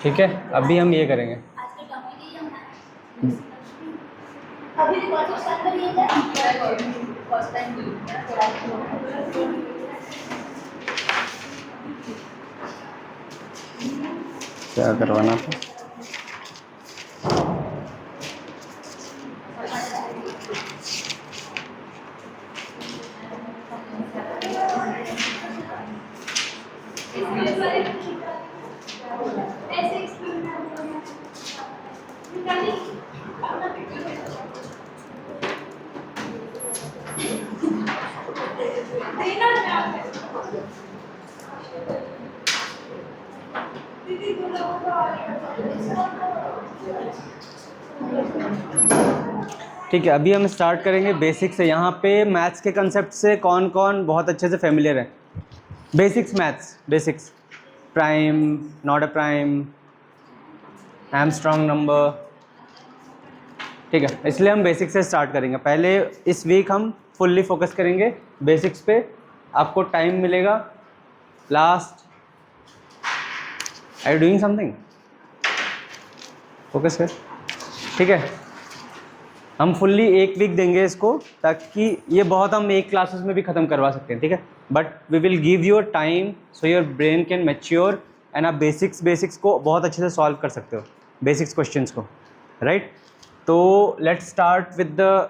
ठीक है, अभी हम ये करेंगे। क्या करवाना था? ठीक है, अभी हम स्टार्ट करेंगे बेसिक से। यहाँ पे मैथ्स के कंसेप्ट से कौन कौन बहुत अच्छे से फेमिलियर है? Basics maths, basics, prime, not a prime, Armstrong number. ठीक है, इसलिए हम बेसिक से स्टार्ट करेंगे। पहले इस वीक हम फुल्ली फोकस करेंगे बेसिक्स पे। आपको टाइम मिलेगा last. Are you doing something? Focus कर। ठीक है, हम फुल्ली एक वीक देंगे इसको, ताकि ये बहुत हम एक क्लासेस में भी ख़त्म करवा सकते हैं। ठीक है, but we will give your time so your brain can mature and आप बेसिक्स को बहुत अच्छे से सॉल्व कर सकते हो, बेसिक्स क्वेश्चंस को, राइट? तो let's start with the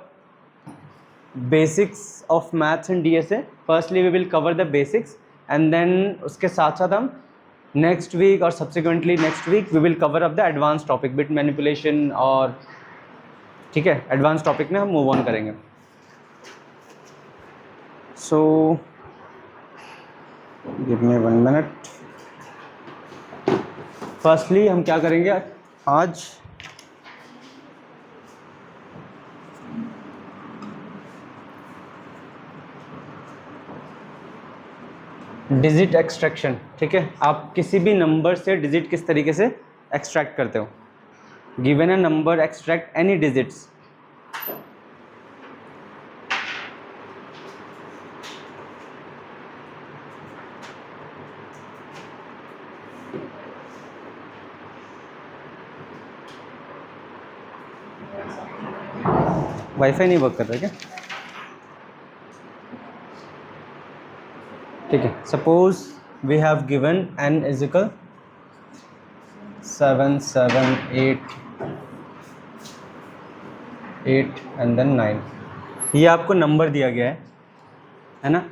basics of maths and DSA. Firstly we will cover the basics and then उसके साथ साथ हम नेक्स्ट वीक और subsequently next week we will cover up the advance topic, bit manipulation और, ठीक है, advance topic में हम मूव ऑन करेंगे। So give me 1 minute. Firstly हम क्या करेंगे आज? Digit extraction. ठीक है, आप किसी भी नंबर से डिजिट किस तरीके से एक्सट्रैक्ट करते हो? Given a number, extract any digits. WiFi नहीं वर्क कर रहा क्या? ठीक है, suppose we have given n is equal 7 7 8 8 and then 9। ये आपको नंबर दिया गया है ना?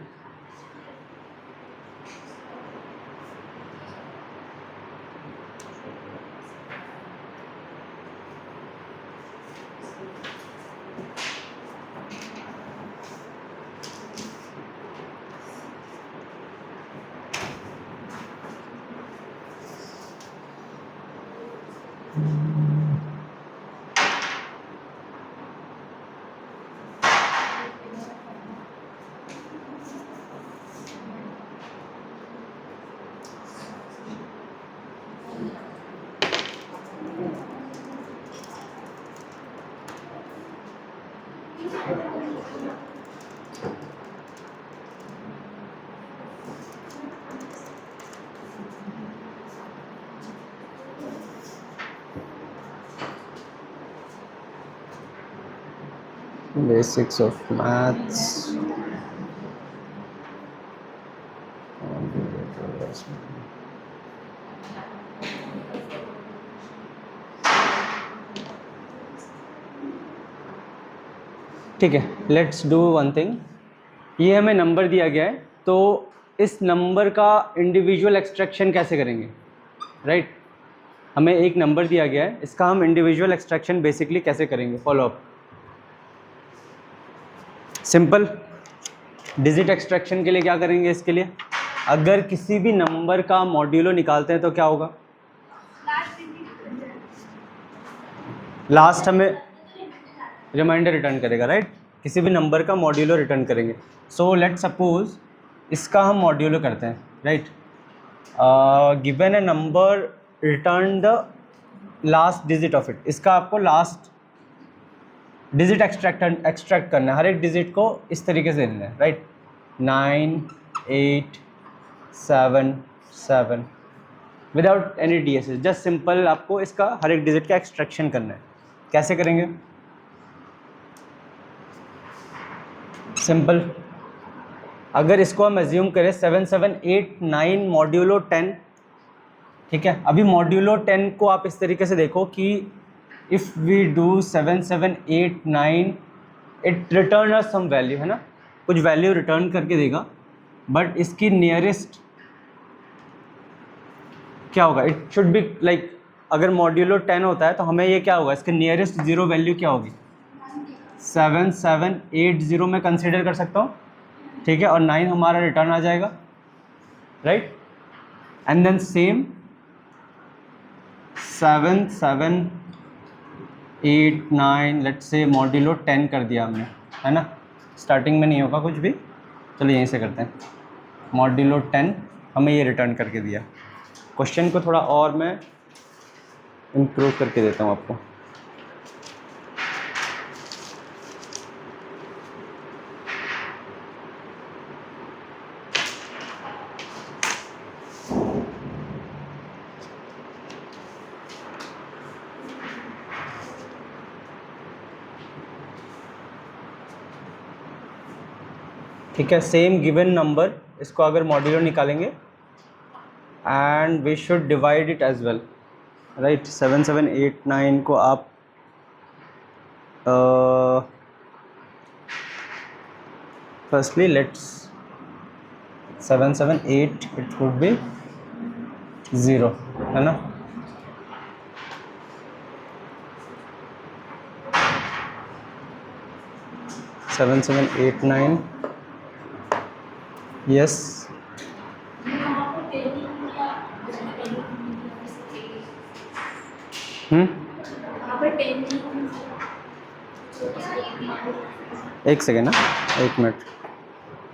Basics of maths. ठीक है, लेट्स डू वन थिंग। ये हमें नंबर दिया गया है, तो इस नंबर का इंडिविजुअल एक्सट्रैक्शन कैसे करेंगे, राइट? हमें एक नंबर दिया गया है, इसका हम इंडिविजुअल एक्सट्रैक्शन बेसिकली कैसे करेंगे? Follow up. Simple. Digit extraction के लिए क्या करेंगे? इसके लिए अगर किसी भी नंबर का मॉड्यूलो निकालते हैं तो क्या होगा? लास्ट हमें रिमाइंडर रिटर्न करेगा, राइट? किसी भी नंबर का मॉड्यूलो रिटर्न करेंगे। सो लेट सपोज इसका हम मॉड्यूलो करते हैं, right? Given A number, return the last digit of it. इसका आपको लास्ट डिजिट एक्सट्रैक्ट करना है, हर एक डिजिट को इस तरीके से लेना है, right? 9 8 7 7 without any DSS, just simple आपको इसका हर एक डिजिट का एक्सट्रैक्शन करना है। कैसे करेंगे? सिंपल, अगर इसको हम एज्यूम करें 7 7 8 9 मॉड्यूलो 10, ठीक है। अभी मॉड्यूलो 10 को आप इस तरीके से देखो कि if we do 7 7 8 9 it return us some value, है ना, कुछ वैल्यू रिटर्न करके देगा, बट इसकी नियरेस्ट क्या होगा? इट शुड बी लाइक, अगर मॉड्यूलो 10 होता है तो हमें ये क्या होगा, इसके नियरेस्ट जीरो वैल्यू क्या होगी? 7 7 8 0 में कंसिडर कर सकता हूँ, ठीक है, और 9 हमारा रिटर्न आ जाएगा, right. And then same 7 7 8 9 let's say modulo 10 कर दिया हमने, है ना, स्टार्टिंग में नहीं होगा कुछ भी, चलो यहीं से करते हैं। मॉड्यूलो 10 हमें ये रिटर्न करके दिया। क्वेश्चन को थोड़ा और मैं इम्प्रूव करके देता हूँ आपको। ठीक है, सेम गिवन नंबर, इसको अगर मॉड्यूलो निकालेंगे and we should divide it as well, right. 7 7 8 9 को आप firstly let's 7 7 8 it would be 0, है ना। Seven seven eight nine, yes, एक सेकेंड ना, 1 मिनट,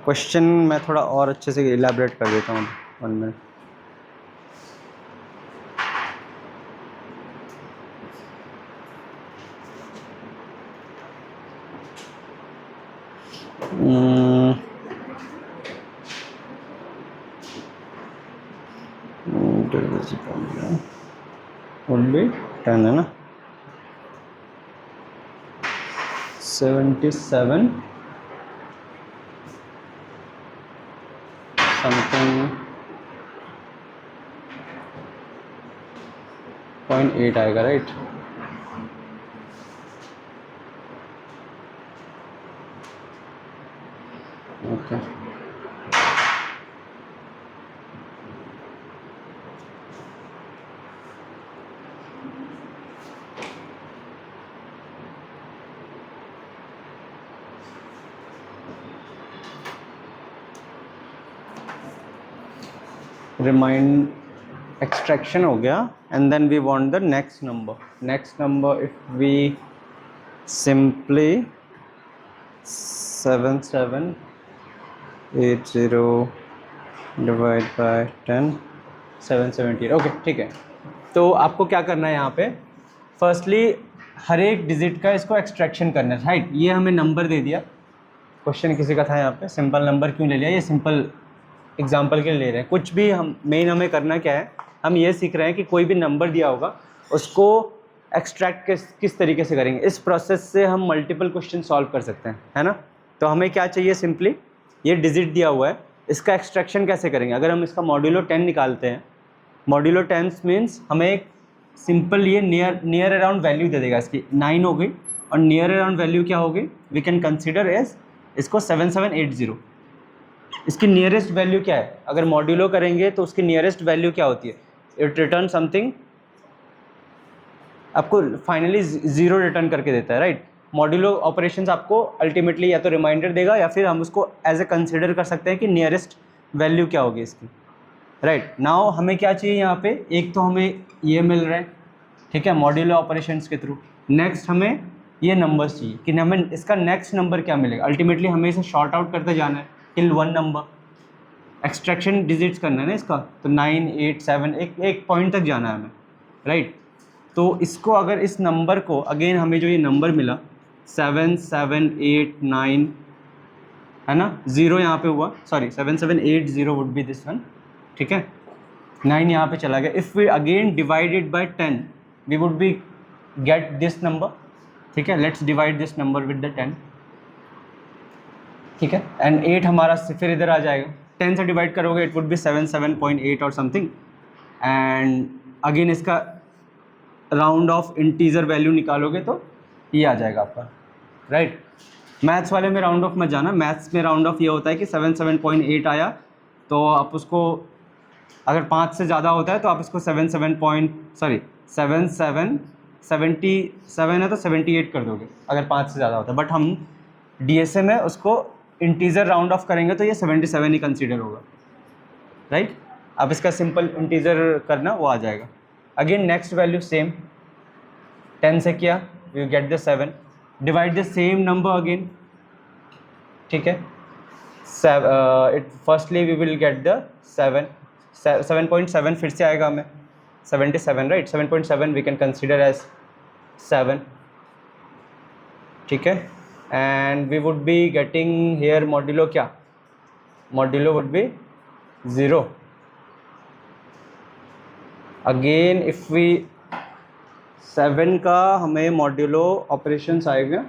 क्वेश्चन मैं थोड़ा और अच्छे से इलैबोरेट कर देता हूँ, 1 मिनट। would be 10, है ना, 77 समथिंग 0.8 आएगा, राइट। ओके, रिमाइंड एक्सट्रैक्शन हो गया, and then we want the next number if we simply 7 7 8 0 divide by 10 770, okay, ठीक है। तो आपको क्या करना है यहाँ पे, फर्स्टली हर एक डिजिट का इसको एक्सट्रैक्शन करना है, राइट। ये हमें नंबर दे दिया, क्वेश्चन किसी का था यहाँ पे, सिंपल नंबर क्यों ले लिया, ये सिंपल एग्जाम्पल के लिए ले रहे हैं। कुछ भी हम मेन हमें करना क्या है, हम ये सीख रहे हैं कि कोई भी नंबर दिया होगा उसको एक्सट्रैक्ट किस तरीके से करेंगे। इस प्रोसेस से हम मल्टीपल क्वेश्चन सॉल्व कर सकते हैं, है ना। तो हमें क्या चाहिए, सिंपली ये डिजिट दिया हुआ है, इसका एक्सट्रैक्शन कैसे करेंगे। अगर हम इसका मॉड्यूलो 10 निकालते हैं, मॉड्यूलो 10 मीन्स हमें एक सिंपल ये नियर अराउंड वैल्यू दे देगा, इसकी 9 हो गई, और नियर अराउंड वैल्यू क्या होगी, वी कैन कंसिडर एज इसको 7780। इसकी नियरेस्ट वैल्यू क्या है, अगर मॉड्यूलो करेंगे तो उसकी नियरेस्ट वैल्यू क्या होती है, इट रिटर्न समथिंग, आपको फाइनली 0 रिटर्न करके देता है, राइट। मॉड्यूलो ऑपरेशंस आपको अल्टीमेटली या तो रिमाइंडर देगा या फिर हम उसको एज ए कंसिडर कर सकते हैं कि नियरेस्ट वैल्यू क्या होगी इसकी, राइट। नाउ हमें क्या चाहिए यहाँ पे, एक तो हमें ये मिल रहा है, ठीक है, मॉड्यूलो ऑपरेशंस के थ्रू। नेक्स्ट हमें ये नंबर्स चाहिए कि हमें इसका नेक्स्ट नंबर क्या मिलेगा। अल्टीमेटली हमें इसे शॉर्ट आउट करते जाना है टिल 1 नंबर, एक्सट्रैक्शन डिजिट्स करना है ना इसका, तो 9 8 7 एक पॉइंट तक जाना है हमें, राइट। तो इसको अगर इस नंबर को अगेन हमें जो ये नंबर मिला 7 7 8 9, है ना, 0 यहाँ पे हुआ, sorry 7 7 8 0 would be this one, ठीक है। 9 यहाँ पे चला गया. If we again divide it by 10 we would be get this number. ठीक है, let's divide this number with the 10. ठीक है, एंड 8 हमारा फिर इधर आ जाएगा. 10 से डिवाइड करोगे इट वुड बी 7.8 और समथिंग. एंड अगेन इसका राउंड ऑफ इंटीजर वैल्यू निकालोगे तो ये आ जाएगा आपका, राइट. मैथ्स वाले में राउंड ऑफ मत जाना. मैथ्स में राउंड ऑफ ये होता है कि 7.8 आया तो आप उसको, अगर 5 से ज़्यादा होता है तो आप इसको 77 है तो 78 कर दोगे अगर 5 से ज़्यादा होता है. बट हम डीएसए में उसको इंटीजर राउंड ऑफ करेंगे तो ये 77 ही कंसीडर होगा, राइट. आप इसका सिंपल इंटीजर करना, वो आ जाएगा. अगेन नेक्स्ट वैल्यू सेम, 10 से किया you get the 7. Divide the same number again. ठीक है, it firstly we will get the 7.7 फिर से आएगा हमें 77, right. 7.7 we can consider as 7. ठीक है, and we would be getting here modulo क्या, modulo would be 0. Again if we 7 का हमें मॉड्यूलो ऑपरेशंस आएगा.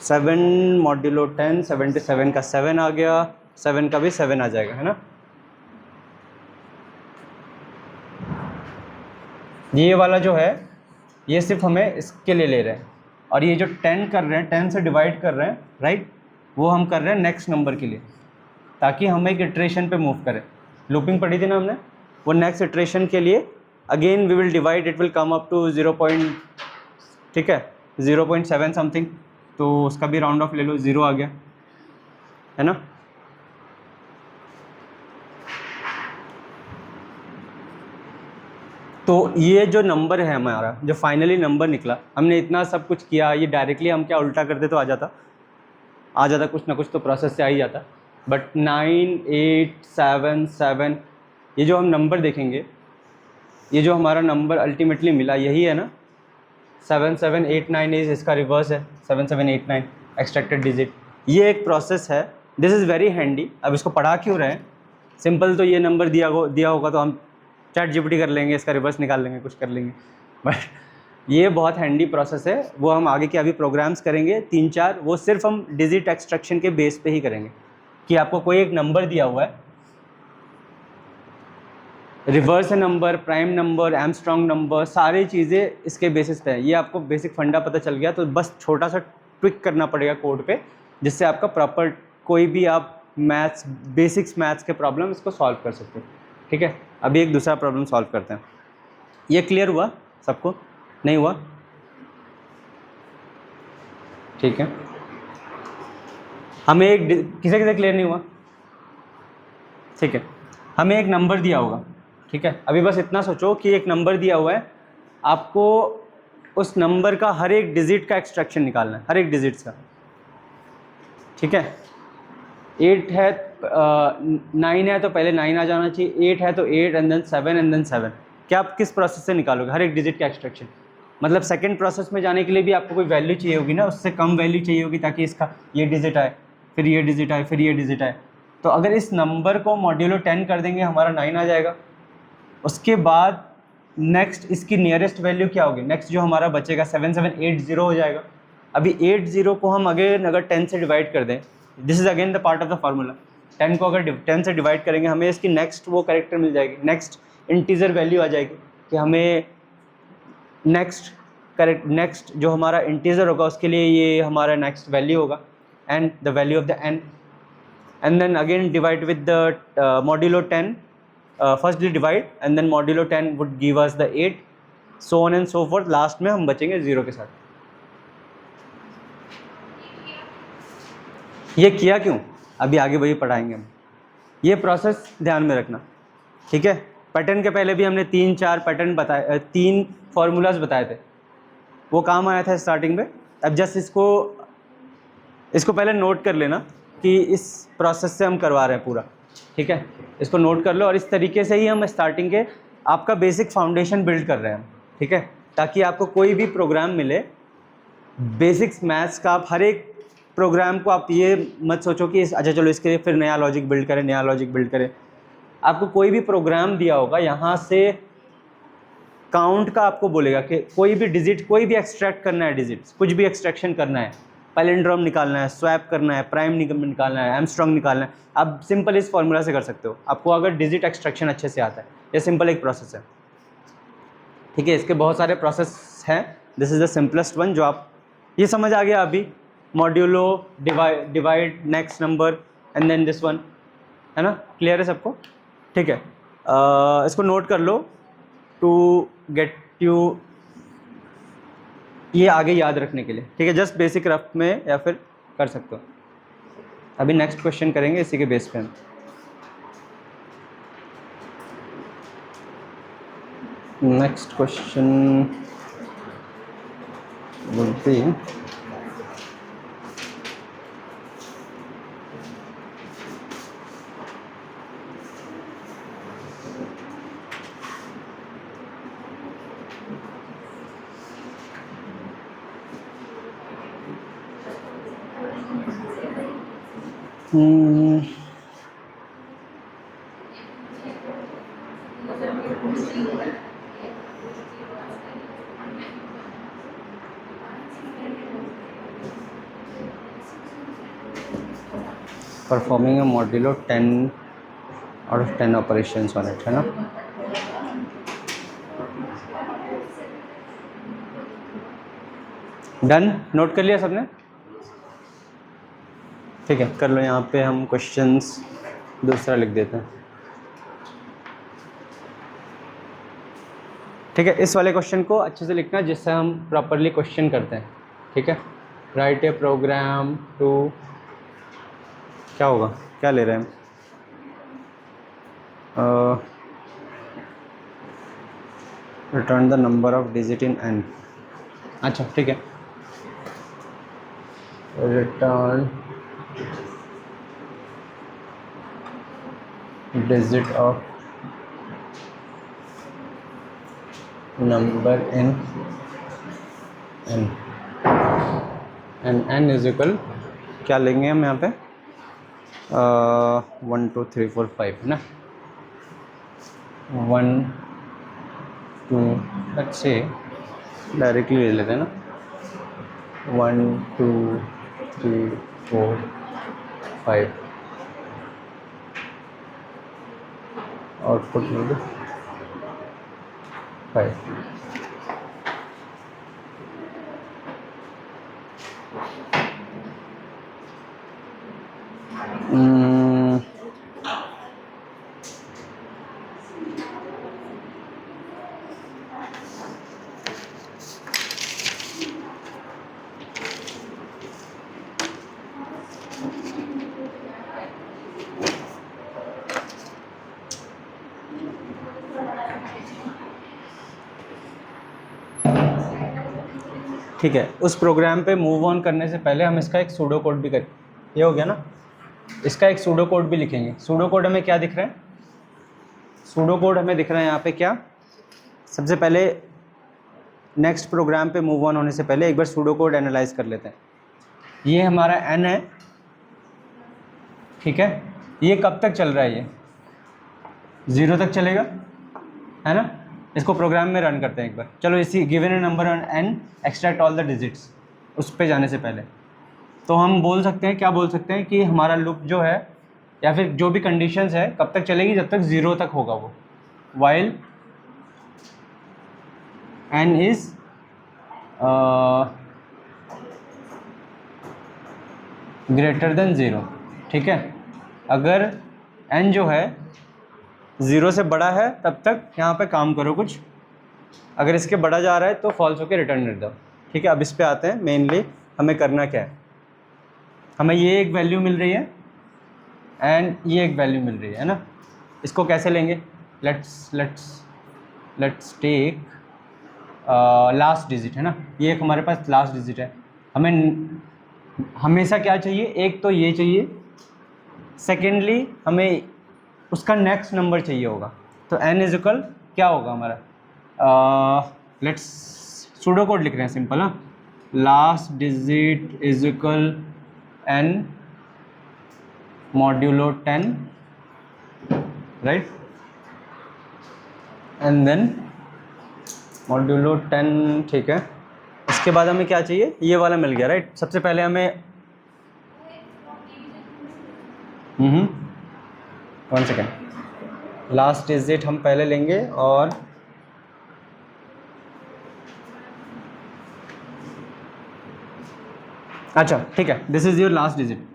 7 मॉड्यूलो 10, 77 का 7 आ गया, 7 का भी 7 आ जाएगा, है ना. ये वाला जो है ये सिर्फ हमें इसके लिए ले रहे हैं, और ये जो 10 कर रहे हैं, 10 से डिवाइड कर रहे हैं, राइट, वो हम कर रहे हैं नेक्स्ट नंबर के लिए, ताकि हम एक इटरेशन पे मूव करें. लूपिंग पढ़ी थी ना हमने, वो नेक्स्ट इटरेशन के लिए again we will divide, it will come up to 0. ठीक है, 0.7 समथिंग, तो उसका भी राउंड ऑफ ले लो, 0 आ गया, है ना. तो ये जो नंबर है हमारा, जो फाइनली नंबर निकला, हमने इतना सब कुछ किया, ये डायरेक्टली हम क्या उल्टा करते तो आ जाता कुछ ना कुछ तो प्रोसेस से आ ही जाता. बट 9, 8, 7, 7, ये जो हम नंबर देखेंगे, ये जो हमारा नंबर अल्टीमेटली मिला यही है ना. 7789 इज इसका रिवर्स है, 7789 एक्सट्रैक्टेड डिजिट. ये एक प्रोसेस है, दिस इज़ वेरी हैंडी. अब इसको पढ़ा क्यों रहे हैं, सिंपल तो ये नंबर दिया होगा तो हम चैट जीपीटी कर लेंगे, इसका रिवर्स निकाल लेंगे, कुछ कर लेंगे. बट ये बहुत हैंडी प्रोसेस है, वो हम आगे के अभी प्रोग्राम्स करेंगे 3-4, वो सिर्फ हम डिजिट एक्सट्रैक्शन के बेस पे ही करेंगे. कि आपको कोई एक नंबर दिया हुआ है, reverse number, prime number, Armstrong number, सारी चीज़ें इसके बेसिस पे है. ये आपको बेसिक फंडा पता चल गया तो बस छोटा सा ट्विक करना पड़ेगा कोड पे, जिससे आपका प्रॉपर कोई भी आप मैथ्स, बेसिक्स मैथ्स के प्रॉब्लम इसको सॉल्व कर सकते हो. ठीक है, अभी एक दूसरा प्रॉब्लम सॉल्व करते हैं. ये क्लियर हुआ सबको, नहीं हुआ? ठीक है, हमें एक किसे क्लियर नहीं हुआ? ठीक है, हमें एक नंबर दिया होगा. ठीक है, अभी बस इतना सोचो कि एक नंबर दिया हुआ है, आपको उस नंबर का हर एक डिजिट का एक्सट्रैक्शन निकालना है, हर एक डिजिट्स का. ठीक है, 8 है, 9 है तो पहले 9 आ जाना चाहिए, 8 है तो 8 एंड देन 7 एंड देन 7. क्या आप किस प्रोसेस से निकालोगे हर एक डिजिट का एक्सट्रैक्शन? मतलब सेकंड प्रोसेस में जाने के लिए भी आपको कोई वैल्यू चाहिए होगी ना, उससे कम वैल्यू चाहिए होगी ताकि इसका ये डिजिट आए, फिर ये डिजिट आए, फिर ये डिजिट आए. तो अगर इस नंबर को मॉड्यूलो 10 कर देंगे, हमारा 9 आ जाएगा. उसके बाद नेक्स्ट इसकी नियरेस्ट वैल्यू क्या होगी, नेक्स्ट जो हमारा बचेगा 7780 हो जाएगा. अभी 80 को हम अगर 10 से डिवाइड कर दें, this is again the part of the formula. 10 को अगर 10 से डिवाइड करेंगे, हमें इसकी नेक्स्ट वो कैरेक्टर मिल जाएगी, नेक्स्ट इंटीजर वैल्यू आ जाएगी कि हमें नेक्स्ट जो हमारा इंटीजर होगा उसके लिए ये हमारा नेक्स्ट वैल्यू होगा, and the value of the N. And then again divide with the modulo 10. Firstly divide and then modulo 10 would give us the 8, so on and so forth. Last में हम बचेंगे 0 के साथ. ये किया क्यों, अभी आगे वही पढ़ाएंगे हम. ये प्रोसेस ध्यान में रखना. ठीक है, पैटर्न के पहले भी हमने 3-4 पैटर्न बताए, 3 फार्मूलाज बताए थे, वो काम आया था स्टार्टिंग में. अब जस्ट इसको पहले नोट कर लेना कि इस प्रोसेस से हम करवा रहे हैं पूरा. ठीक है, इसको नोट कर लो, और इस तरीके से ही हम स्टार्टिंग के आपका बेसिक फाउंडेशन बिल्ड कर रहे हैं. ठीक है, ताकि आपको कोई भी प्रोग्राम मिले, बेसिक्स मैथ्स का, आप हर एक प्रोग्राम को आप ये मत सोचो कि अच्छा चलो इसके लिए फिर नया लॉजिक बिल्ड करें. आपको कोई भी प्रोग्राम दिया होगा, यहाँ से काउंट का आपको बोलेगा कि कोई भी डिजिट, कोई भी एक्सट्रैक्ट करना है, डिजिट्स कुछ भी एक्सट्रैक्शन करना है, पैलिंड्रोम निकालना है, स्वैप करना है, प्राइम निकालना है, एमस्ट्रॉन्ग निकालना है, आप सिंपल इस फॉर्मूला से कर सकते हो, आपको अगर डिजिट एक्सट्रैक्शन अच्छे से आता है। ये सिंपल एक प्रोसेस है, ठीक है। इसके बहुत सारे प्रोसेस हैं, this is the simplest one जो आप, ये समझ आ गया अभी, modulo, divide, next number and then this one, है ना, क्लियर है सबको? ठीक है, इसको नोट कर लो टू गेट यू, ये आगे याद रखने के लिए, ठीक है, जस्ट बेसिक रफ में या फिर कर सकते हो। अभी नेक्स्ट क्वेश्चन करेंगे इसी के बेस पे हम। नेक्स्ट क्वेश्चन बोलते हैं performing a modulo 10 out of 10 operations on it, है ना। डन, नोट कर लिया सबने? ठीक है, कर लो। यहाँ पे हम क्वेश्चंस दूसरा लिख देते हैं, ठीक है। इस वाले क्वेश्चन को अच्छे से लिखना जिससे हम प्रॉपरली क्वेश्चन करते हैं, ठीक है। राइट ए प्रोग्राम टू, क्या होगा, क्या ले रहे हैं हम, return the number of digit in n, अच्छा ठीक है, return digit of number in n, and n is equal, क्या लेंगे हम यहाँ पे, 1 2 3 4 5, है ना, 1 2, लेट्स से डायरेक्टली ले लेते हैं ना, 1 2 3 4 5, आउटपुट ले लो 5। ठीक है, उस प्रोग्राम पे मूव ऑन करने से पहले हम इसका एक सूडो कोड भी कर, ये हो गया ना, इसका एक सूडो कोड भी लिखेंगे। सूडो कोड हमें क्या दिख रहा है, सूडो कोड हमें दिख रहा है यहाँ पे क्या, सबसे पहले नेक्स्ट प्रोग्राम पे मूव ऑन होने से पहले एक बार सूडो कोड एनालाइज कर लेते हैं। ये हमारा n है, ठीक है, ये कब तक चल रहा है, ये 0 तक चलेगा, है ना। इसको प्रोग्राम में रन करते हैं एक बार, चलो इसी given A number on n extract all the digits, उस पे जाने से पहले तो हम बोल सकते हैं, क्या बोल सकते हैं कि हमारा लूप जो है या फिर जो भी कंडीशंस है कब तक चलेगी, जब तक 0 तक होगा वो, while n is greater than 0, ठीक है। अगर n जो है 0 से बड़ा है तब तक यहाँ पे काम करो कुछ, अगर इसके बड़ा जा रहा है तो फॉल्स होकर रिटर्न कर दो, ठीक है। अब इस पे आते हैं, मेनली हमें करना क्या है, हमें ये एक वैल्यू मिल रही है एंड ये एक वैल्यू मिल रही है ना, इसको कैसे लेंगे, लेट्स टेक लास्ट डिजिट, है ना, ये एक हमारे पास लास्ट डिजिट है। हमें हमेशा क्या चाहिए, एक तो ये चाहिए, सेकेंडली हमें उसका नेक्स्ट नंबर चाहिए होगा, तो n इज इक्वल क्या होगा हमारा, लेट्स सूडो कोड लिख रहे हैं सिंपल, ना, last digit is equal n modulo 10 right, and then modulo 10, ठीक है। इसके बाद हमें क्या चाहिए, ये वाला मिल गया राइट। सबसे पहले हमें 1 सेकेंड, लास्ट डिजिट हम पहले लेंगे और अच्छा ठीक है, this is your last digit.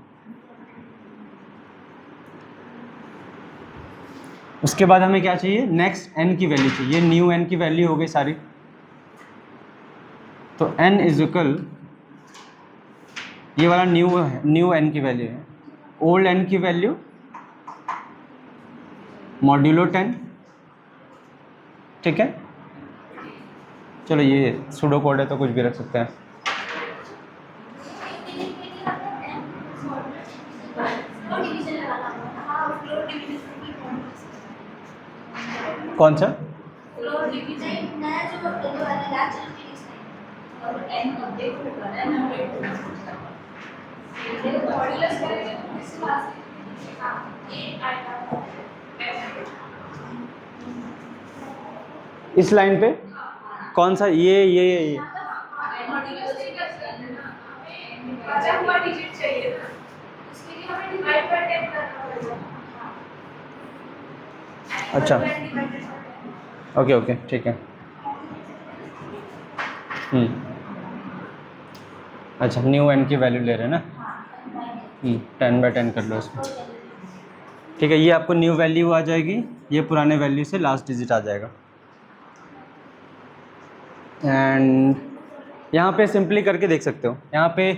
उसके बाद हमें क्या चाहिए, नेक्स्ट n की वैल्यू चाहिए। न्यू n की वैल्यू हो गई सारी, तो n इज इक्वल, ये वाला न्यू n की वैल्यू है, ओल्ड n की वैल्यू मॉड्यूलो 10, ठीक है। चलो ये सूडो कोड है तो कुछ भी रख सकते हैं। कौन सा, इस लाइन पे कौन सा, ये अच्छा ओके ओके ठीक है। अच्छा न्यू n की वैल्यू ले रहे हैं ना, 10/10 कर लो इसमें, ठीक है। ये आपको न्यू वैल्यू आ जाएगी, ये पुराने वैल्यू से लास्ट डिजिट आ जाएगा। एंड यहाँ पे सिंपली करके देख सकते हो, यहाँ पे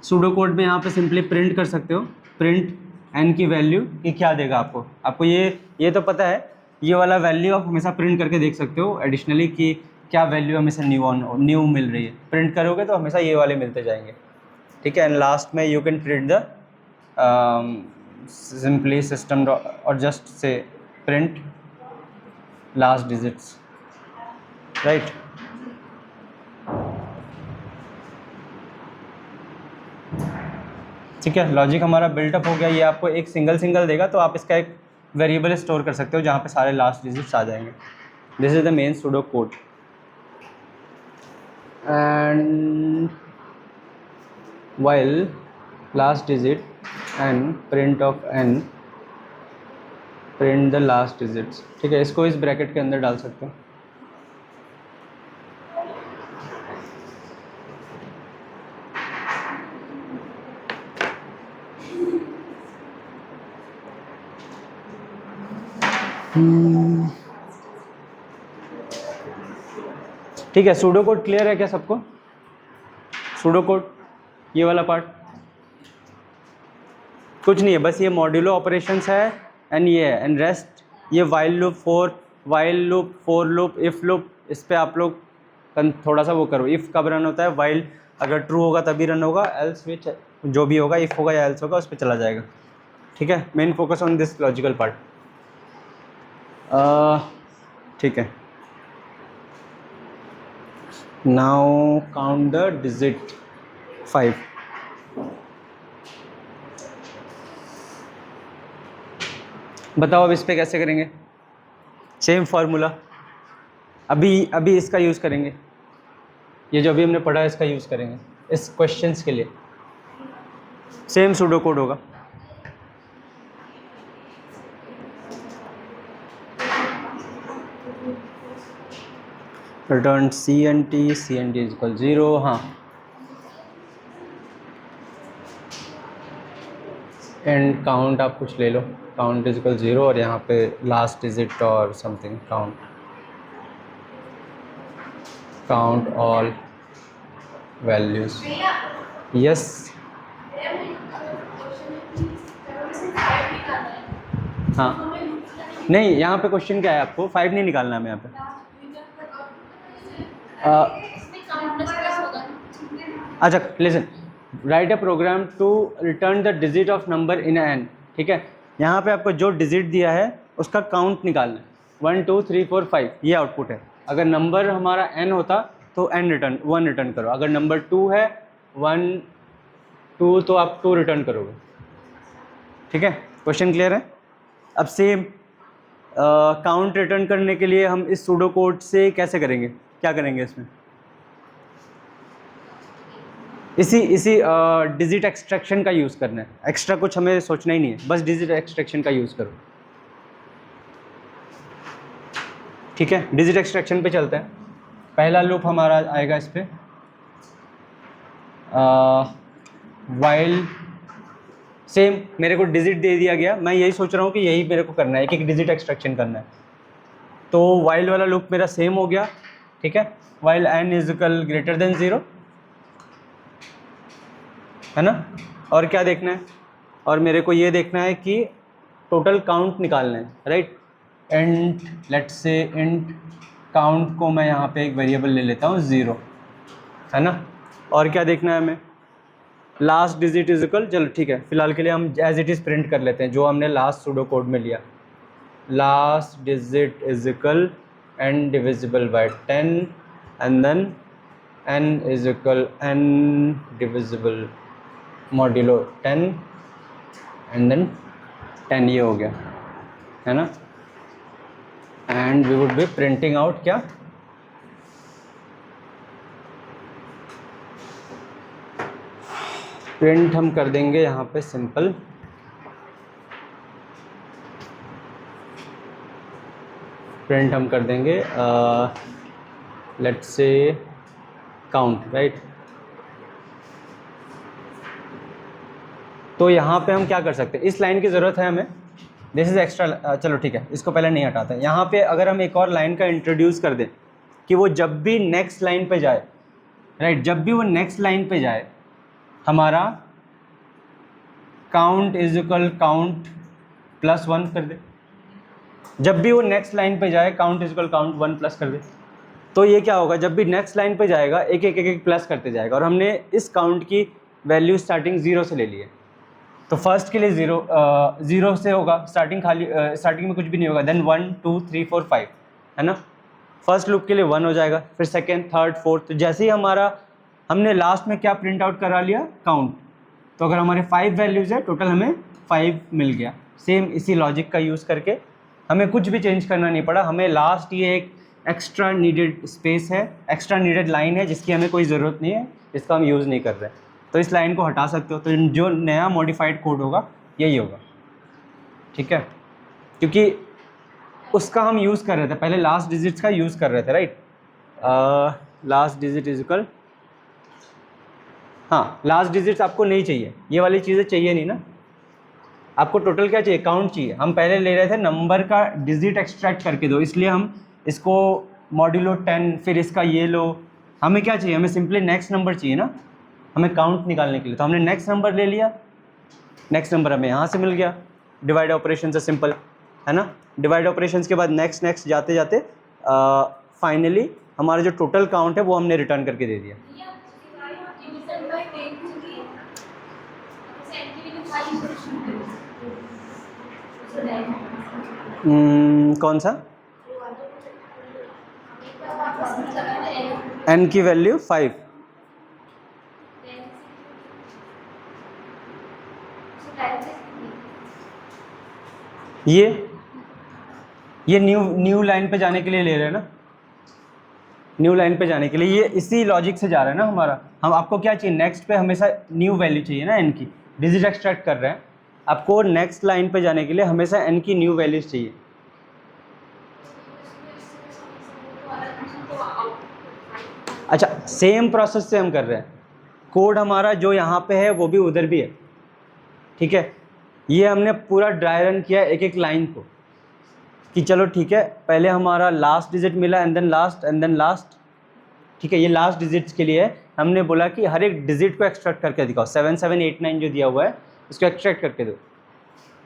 सूडो कोड में यहाँ पे सिंपली प्रिंट कर सकते हो, प्रिंट n की वैल्यू, ये क्या देगा आपको, आपको ये तो पता है, ये वाला वैल्यू आप हमेशा प्रिंट करके देख सकते हो एडिशनली कि क्या वैल्यू हमेशा न्यू मिल रही है। प्रिंट करोगे तो हमेशा ये वाले मिलते जाएंगे, ठीक है। एंड लास्ट में you can print the simply system और जस्ट से प्रिंट लास्ट डिजिट्स, राइट। ठीक है, लॉजिक हमारा बिल्टअप हो गया। ये आपको एक सिंगल देगा, तो आप इसका एक वेरिएबल स्टोर कर सकते हो जहाँ पे सारे लास्ट डिजिट्स आ जाएंगे। This is the main pseudo code. And while last digit n print of n print the last digits, ठीक है। इसको इस ब्रैकेट के अंदर डाल सकते हो। ठीक है, सूडो कोड क्लियर है क्या सबको? सूडो कोड ये वाला पार्ट कुछ नहीं है, बस ये मॉड्यूलो ऑपरेशंस है एंड ये है, एंड रेस्ट ये while loop, for loop, if loop, इस पे आप लोग थोड़ा सा वो करो। इफ़ कब रन होता है, वाइल अगर ट्रू होगा तभी रन होगा, एल्स विच जो भी होगा, इफ़ होगा या एल्स होगा उस पर चला जाएगा, ठीक है। Main focus on this logical part, ठीक है। Now count the digit 5। बताओ अब इस पे कैसे करेंगे? सेम फार्मूला, अभी इसका यूज़ करेंगे, ये जो अभी हमने पढ़ा है इसका यूज़ करेंगे इस क्वेश्चंस के लिए। सेम सूडो कोड होगा। रिटर्न CNT इज इक्वल 0, हाँ। एंड काउंट आप कुछ ले लो, काउंट इज इक्वल 0 और यहाँ पे लास्ट डिजिट और something count all values, yes. हाँ नहीं, यहाँ पे क्वेश्चन क्या है, आपको 5 नहीं निकालना है यहाँ पे। अच्छा listen, write a program to return the digit of number in n, ठीक है। यहाँ पे आपको जो डिजिट दिया है उसका काउंट निकालना है, 1 2 3 4 5, ये आउटपुट है। अगर नंबर हमारा n होता तो n रिटर्न 1 रिटर्न करो, अगर नंबर 2 है 1 2 तो आप 2 रिटर्न करोगे, ठीक है। क्वेश्चन क्लियर है? अब सेम काउंट रिटर्न करने के लिए हम इस सूडो कोड से कैसे करेंगे, क्या करेंगे इसमें? इसी डिजिट एक्सट्रैक्शन का यूज़ करना है, एक्स्ट्रा कुछ हमें सोचना ही नहीं है, बस डिजिट एक्सट्रैक्शन का यूज़ करो। ठीक है, डिजिट एक्सट्रैक्शन पे चलते हैं। पहला लूप हमारा आएगा इस पर वाइल, सेम मेरे को डिजिट दे दिया गया, मैं यही सोच रहा हूँ कि यही मेरे को करना है, एक एक डिजिट एक्सट्रैक्शन करना है। तो वाइल वाला लूप मेरा सेम हो गया, ठीक है, while n is equal greater than 0, है ना। और क्या देखना है, और मेरे को ये देखना है कि टोटल काउंट निकालना है, right. Int let's say int count को मैं यहाँ पे एक वेरिएबल ले लेता हूँ 0, है ना। और क्या देखना है हमें, लास्ट डिजिट इज इक्वल, चलो ठीक है, फिलहाल के लिए हम एज इट इज़ प्रिंट कर लेते हैं जो हमने लास्ट सूडो कोड में लिया। Last digit is equal n divisible by 10 and then n is equal n divisible modulo 10 and then 10, ये हो गया, है ना। And we would be printing out क्या, प्रिंट हम कर देंगे यहाँ पे सिंपल प्रिंट हम कर देंगे लेट्स से काउंट, राइट। तो यहाँ पे हम क्या कर सकते हैं, इस लाइन की ज़रूरत है हमें, दिस इज़ एक्स्ट्रा, चलो ठीक है, इसको पहले नहीं हटाते हैं। यहाँ पे अगर हम एक और लाइन का इंट्रोड्यूस कर दें कि वो जब भी नेक्स्ट लाइन पे जाए, राइट, जब भी वो नेक्स्ट लाइन पे जाए हमारा count is equal count plus 1 कर दे, जब भी वो नेक्स्ट लाइन पे जाए count is equal count 1 plus कर दे। तो ये क्या होगा, जब भी नेक्स्ट लाइन पे जाएगा एक एक एक एक प्लस करते जाएगा, और हमने इस काउंट की वैल्यू स्टार्टिंग 0 से ले ली है। तो फर्स्ट के लिए 0 से होगा, स्टार्टिंग खाली स्टार्टिंग में कुछ भी नहीं होगा, देन 1 2 3 4 5, है ना। फर्स्ट लूप के लिए 1 हो जाएगा, फिर सेकेंड थर्ड फोर्थ, तो जैसे ही हमारा हमने लास्ट में क्या प्रिंट आउट करा लिया, काउंट, तो अगर हमारे 5 वैल्यूज़ है टोटल, हमें 5 मिल गया। सेम इसी लॉजिक का यूज़ करके हमें कुछ भी चेंज करना नहीं पड़ा, हमें लास्ट ये एक एक्स्ट्रा नीडेड स्पेस है, एक्स्ट्रा नीडेड लाइन है जिसकी हमें कोई ज़रूरत नहीं है, जिसका हम यूज़ नहीं कर रहे, तो इस लाइन को हटा सकते हो। तो जो नया मॉडिफाइड कोड होगा यही होगा, ठीक है, क्योंकि उसका हम यूज़ कर रहे थे पहले, लास्ट डिजिट्स का यूज़ कर रहे थे, right. Last digit is equal, हाँ लास्ट डिजिट्स आपको नहीं चाहिए, ये वाली चीज़ें चाहिए नहीं ना, आपको टोटल क्या चाहिए, काउंट चाहिए। हम पहले ले रहे थे नंबर का डिजिट एक्सट्रैक्ट करके दो, इसलिए हम इसको मॉड्यूलो 10, फिर इसका ये लो, हमें क्या चाहिए, हमें सिंपली नेक्स्ट नंबर चाहिए ना, हमें काउंट निकालने के लिए। तो हमने नेक्स्ट नंबर ले लिया, नेक्स्ट नंबर हमें यहाँ से मिल गया, डिवाइड ऑपरेशन से सिंपल, है ना। डिवाइड ऑपरेशन के बाद नेक्स्ट नेक्स्ट जाते जाते फाइनली हमारा जो टोटल काउंट है वो हमने रिटर्न करके दे दिया। कौन सा, n की वैल्यू 5, ये न्यू लाइन पे जाने के लिए ले रहे हैं ना, न्यू लाइन पे जाने के लिए ये इसी लॉजिक से जा रहा है ना हमारा। हम आपको क्या चाहिए, नेक्स्ट पे हमेशा न्यू वैल्यू चाहिए ना, n की, डिजिट एक्सट्रैक्ट कर रहे हैं, आपको नेक्स्ट लाइन पे जाने के लिए हमेशा n की न्यू वैल्यूज चाहिए। अच्छा, सेम प्रोसेस से हम कर रहे हैं, कोड हमारा जो यहाँ पे है वो भी उधर भी है, ठीक है। ये हमने पूरा ड्राई रन किया एक एक लाइन को, कि चलो ठीक है, पहले हमारा लास्ट डिजिट मिला एंड देन लास्ट, ठीक है। ये लास्ट डिजिट्स के लिए हमने बोला कि हर एक डिजिट को एक्सट्रैक्ट करके दिखाओ, 7 7 8 9 जो दिया हुआ है उसको एक्सट्रैक्ट करके दो।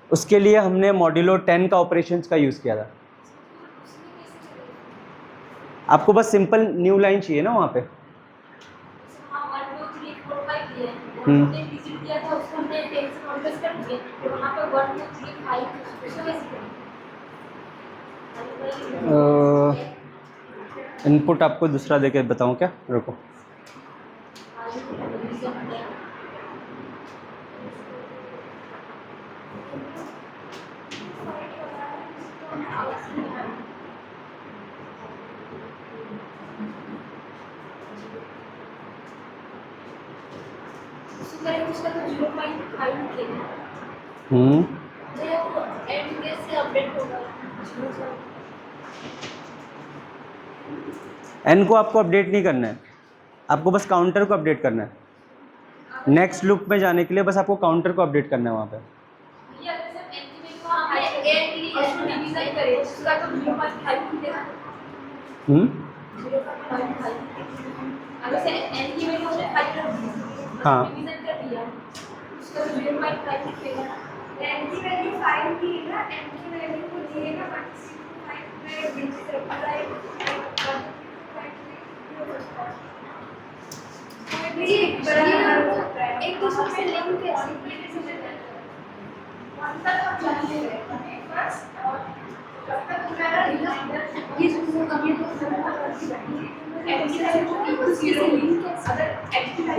उसके लिए हमने मॉड्यूलो 10 का ऑपरेशंस का यूज़ किया था। आपको बस सिंपल न्यू लाइन चाहिए ना वहाँ पे, इनपुट आपको दूसरा देके बताऊँ क्या, रुको। उसका तो 0.5 निकलेगा। तो एंड कैसे अपडेट होगा? एन को आपको अपडेट नहीं करना है, आपको बस काउंटर को अपडेट करना है। नेक्स्ट लूप में जाने के लिए बस आपको काउंटर को अपडेट करना है वहाँ पे। ये अगर सिर्फ एन की वैल्यू हम एन के लिए इसको डिवीजन करें उसका तो 0.5 मिलेगा। 0.5 अगर से एन की वैल्यू हमने 5 रख दी, हाँ डिवीजन कर दिया, उसका तो 0.5 निकलेगा। एन की वैल्यू 5 थी ना, एन की वैल्यू को दिएगा 1.5 में डिवीजन करना है। एक दूसरे से लिंक कैसे मिलता है?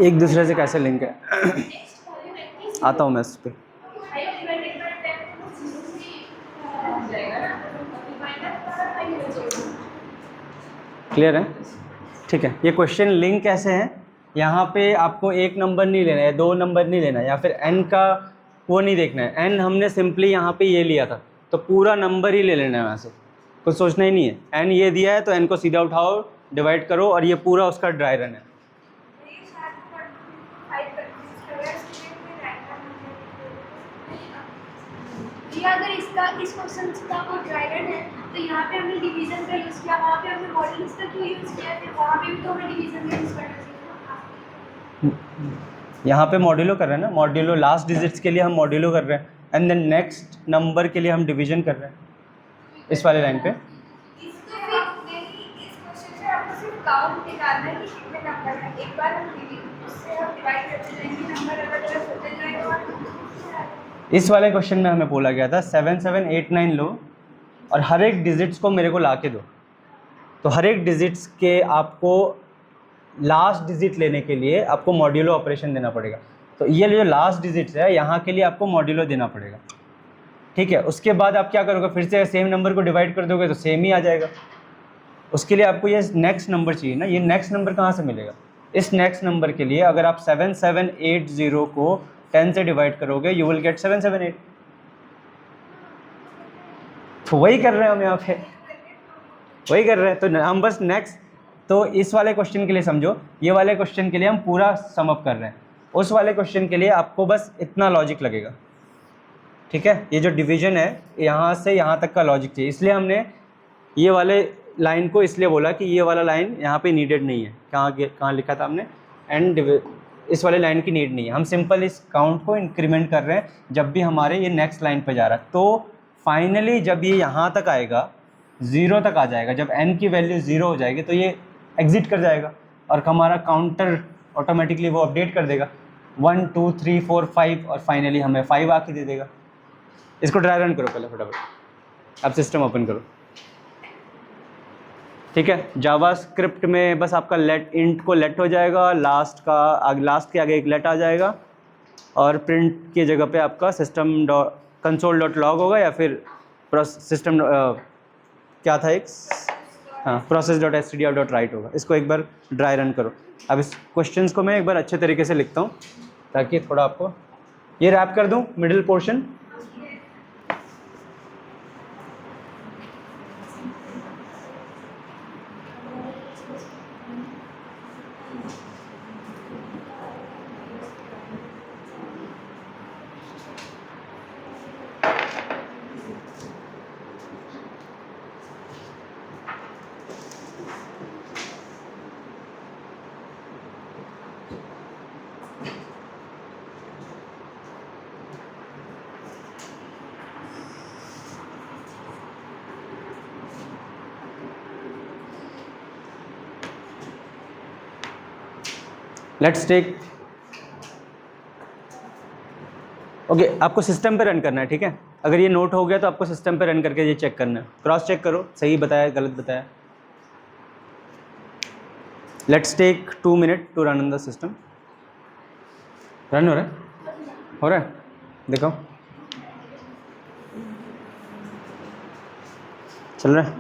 एक दूसरे से कैसे लिंक है आता हूँ मैं इस पर। क्लियर है? ठीक है, ये क्वेश्चन लिंक कैसे हैं, यहाँ पे आपको एक नंबर नहीं लेना है, 2 नंबर नहीं लेना है, या फिर एन का वो नहीं देखना है। एन हमने सिंपली यहाँ पे ये लिया था तो पूरा नंबर ही ले लेना है, वहाँ से कुछ सोचना ही नहीं है। एन ये दिया है तो एन को सीधा उठाओ, डिवाइड करो, और ये पूरा उसका ड्राई रन है। अगर इसका इस क्वेश्चन का वो ड्राई रन है तो यहाँ पे हमने डिवीजन का यूज़ किया, वहाँ पे हमने मॉड्यूलस का क्यों यूज़ किया? फिर वहाँ पे भी तो हमें डिवीजन का यूज़ करना चाहिए। यहाँ पे मॉड्यूलो कर रहे हैं ना, मॉड्यूलो लास्ट डिजिट्स के लिए हम मॉड्यूलो कर रहे हैं, एंड देन नेक्स्ट नंबर के लिए हम डिवीजन कर रहे हैं इस वाले लाइन पे। काउंट निकालना है कि कितने नंबर हैं, एक बार हम उससे हम डिवाइड करते जाएंगे, नंबर अलग-अलग होते जाएगा। इस वाले क्वेश्चन में हमें बोला गया था 7 7 8 9 लो और हर एक डिजिट्स को मेरे को ला के दो, तो हर एक डिजिट्स के आपको लास्ट डिजिट लेने के लिए आपको मॉड्यूलो ऑपरेशन देना पड़ेगा। तो ये जो लास्ट डिजिट्स है यहाँ के लिए आपको मॉड्यूलो देना पड़ेगा, ठीक है। उसके बाद आप क्या करोगे, फिर से सेम नंबर को डिवाइड कर दोगे तो सेम ही आ जाएगा। उसके लिए आपको ये नेक्स्ट नंबर चाहिए ना, ये नेक्स्ट नंबर कहाँ से मिलेगा? इस नेक्स्ट नंबर के लिए अगर आप 7 7 8 0 को 10 से डिवाइड करोगे यू विल गेट 7 7 8। तो वही कर रहे हैं हम यहाँ पे, वही कर रहे हैं। तो हम बस नेक्स्ट, तो इस वाले क्वेश्चन के लिए समझो, ये वाले क्वेश्चन के लिए हम पूरा सम अप कर रहे हैं, उस वाले क्वेश्चन के लिए आपको बस इतना लॉजिक लगेगा, ठीक है। ये जो डिवीजन है यहाँ से यहाँ तक का लॉजिक चाहिए, इसलिए हमने ये वाले लाइन को इसलिए बोला कि ये वाला लाइन यहाँ पे नीडेड नहीं है। कहाँ लिखा था हमने, एंड इस वाले लाइन की नीड नहीं है। हम सिंपल इस काउंट को इंक्रीमेंट कर रहे हैं जब भी हमारे ये नेक्स्ट लाइन पे जा रहा है। तो फाइनली जब ये यहाँ तक आएगा, 0 तक आ जाएगा, जब n की वैल्यू 0 हो जाएगी तो ये एग्जिट कर जाएगा और हमारा काउंटर ऑटोमेटिकली वो अपडेट कर देगा 1 2 3 4 5 और फाइनली हमें 5 आके दे देगा। इसको ड्राई रन करो पहले फटाफट, अब सिस्टम ओपन करो, ठीक है। जावास्क्रिप्ट में बस आपका लेट इंट को लेट हो जाएगा, लास्ट के आगे एक लेट आ जाएगा और प्रिंट की जगह पे आपका सिस्टम कंसोल डॉट लॉग होगा, या फिर सिस्टम क्या था एक, हाँ process dot stdr dot right होगा। इसको एक बार ड्राई रन करो। अब इस क्वेश्चंस को मैं एक बार अच्छे तरीके से लिखता हूँ ताकि थोड़ा आपको ये रैप कर दूँ middle portion. Let's take, okay, आपको सिस्टम पे रन करना है, ठीक है। अगर ये नोट हो गया तो आपको सिस्टम पे रन करके ये चेक करना है, क्रॉस चेक करो सही बताया गलत बताया। Let's take 2 minute to run on the system. Run हो रहा है, हो रहा है, देखो। चल रहा है?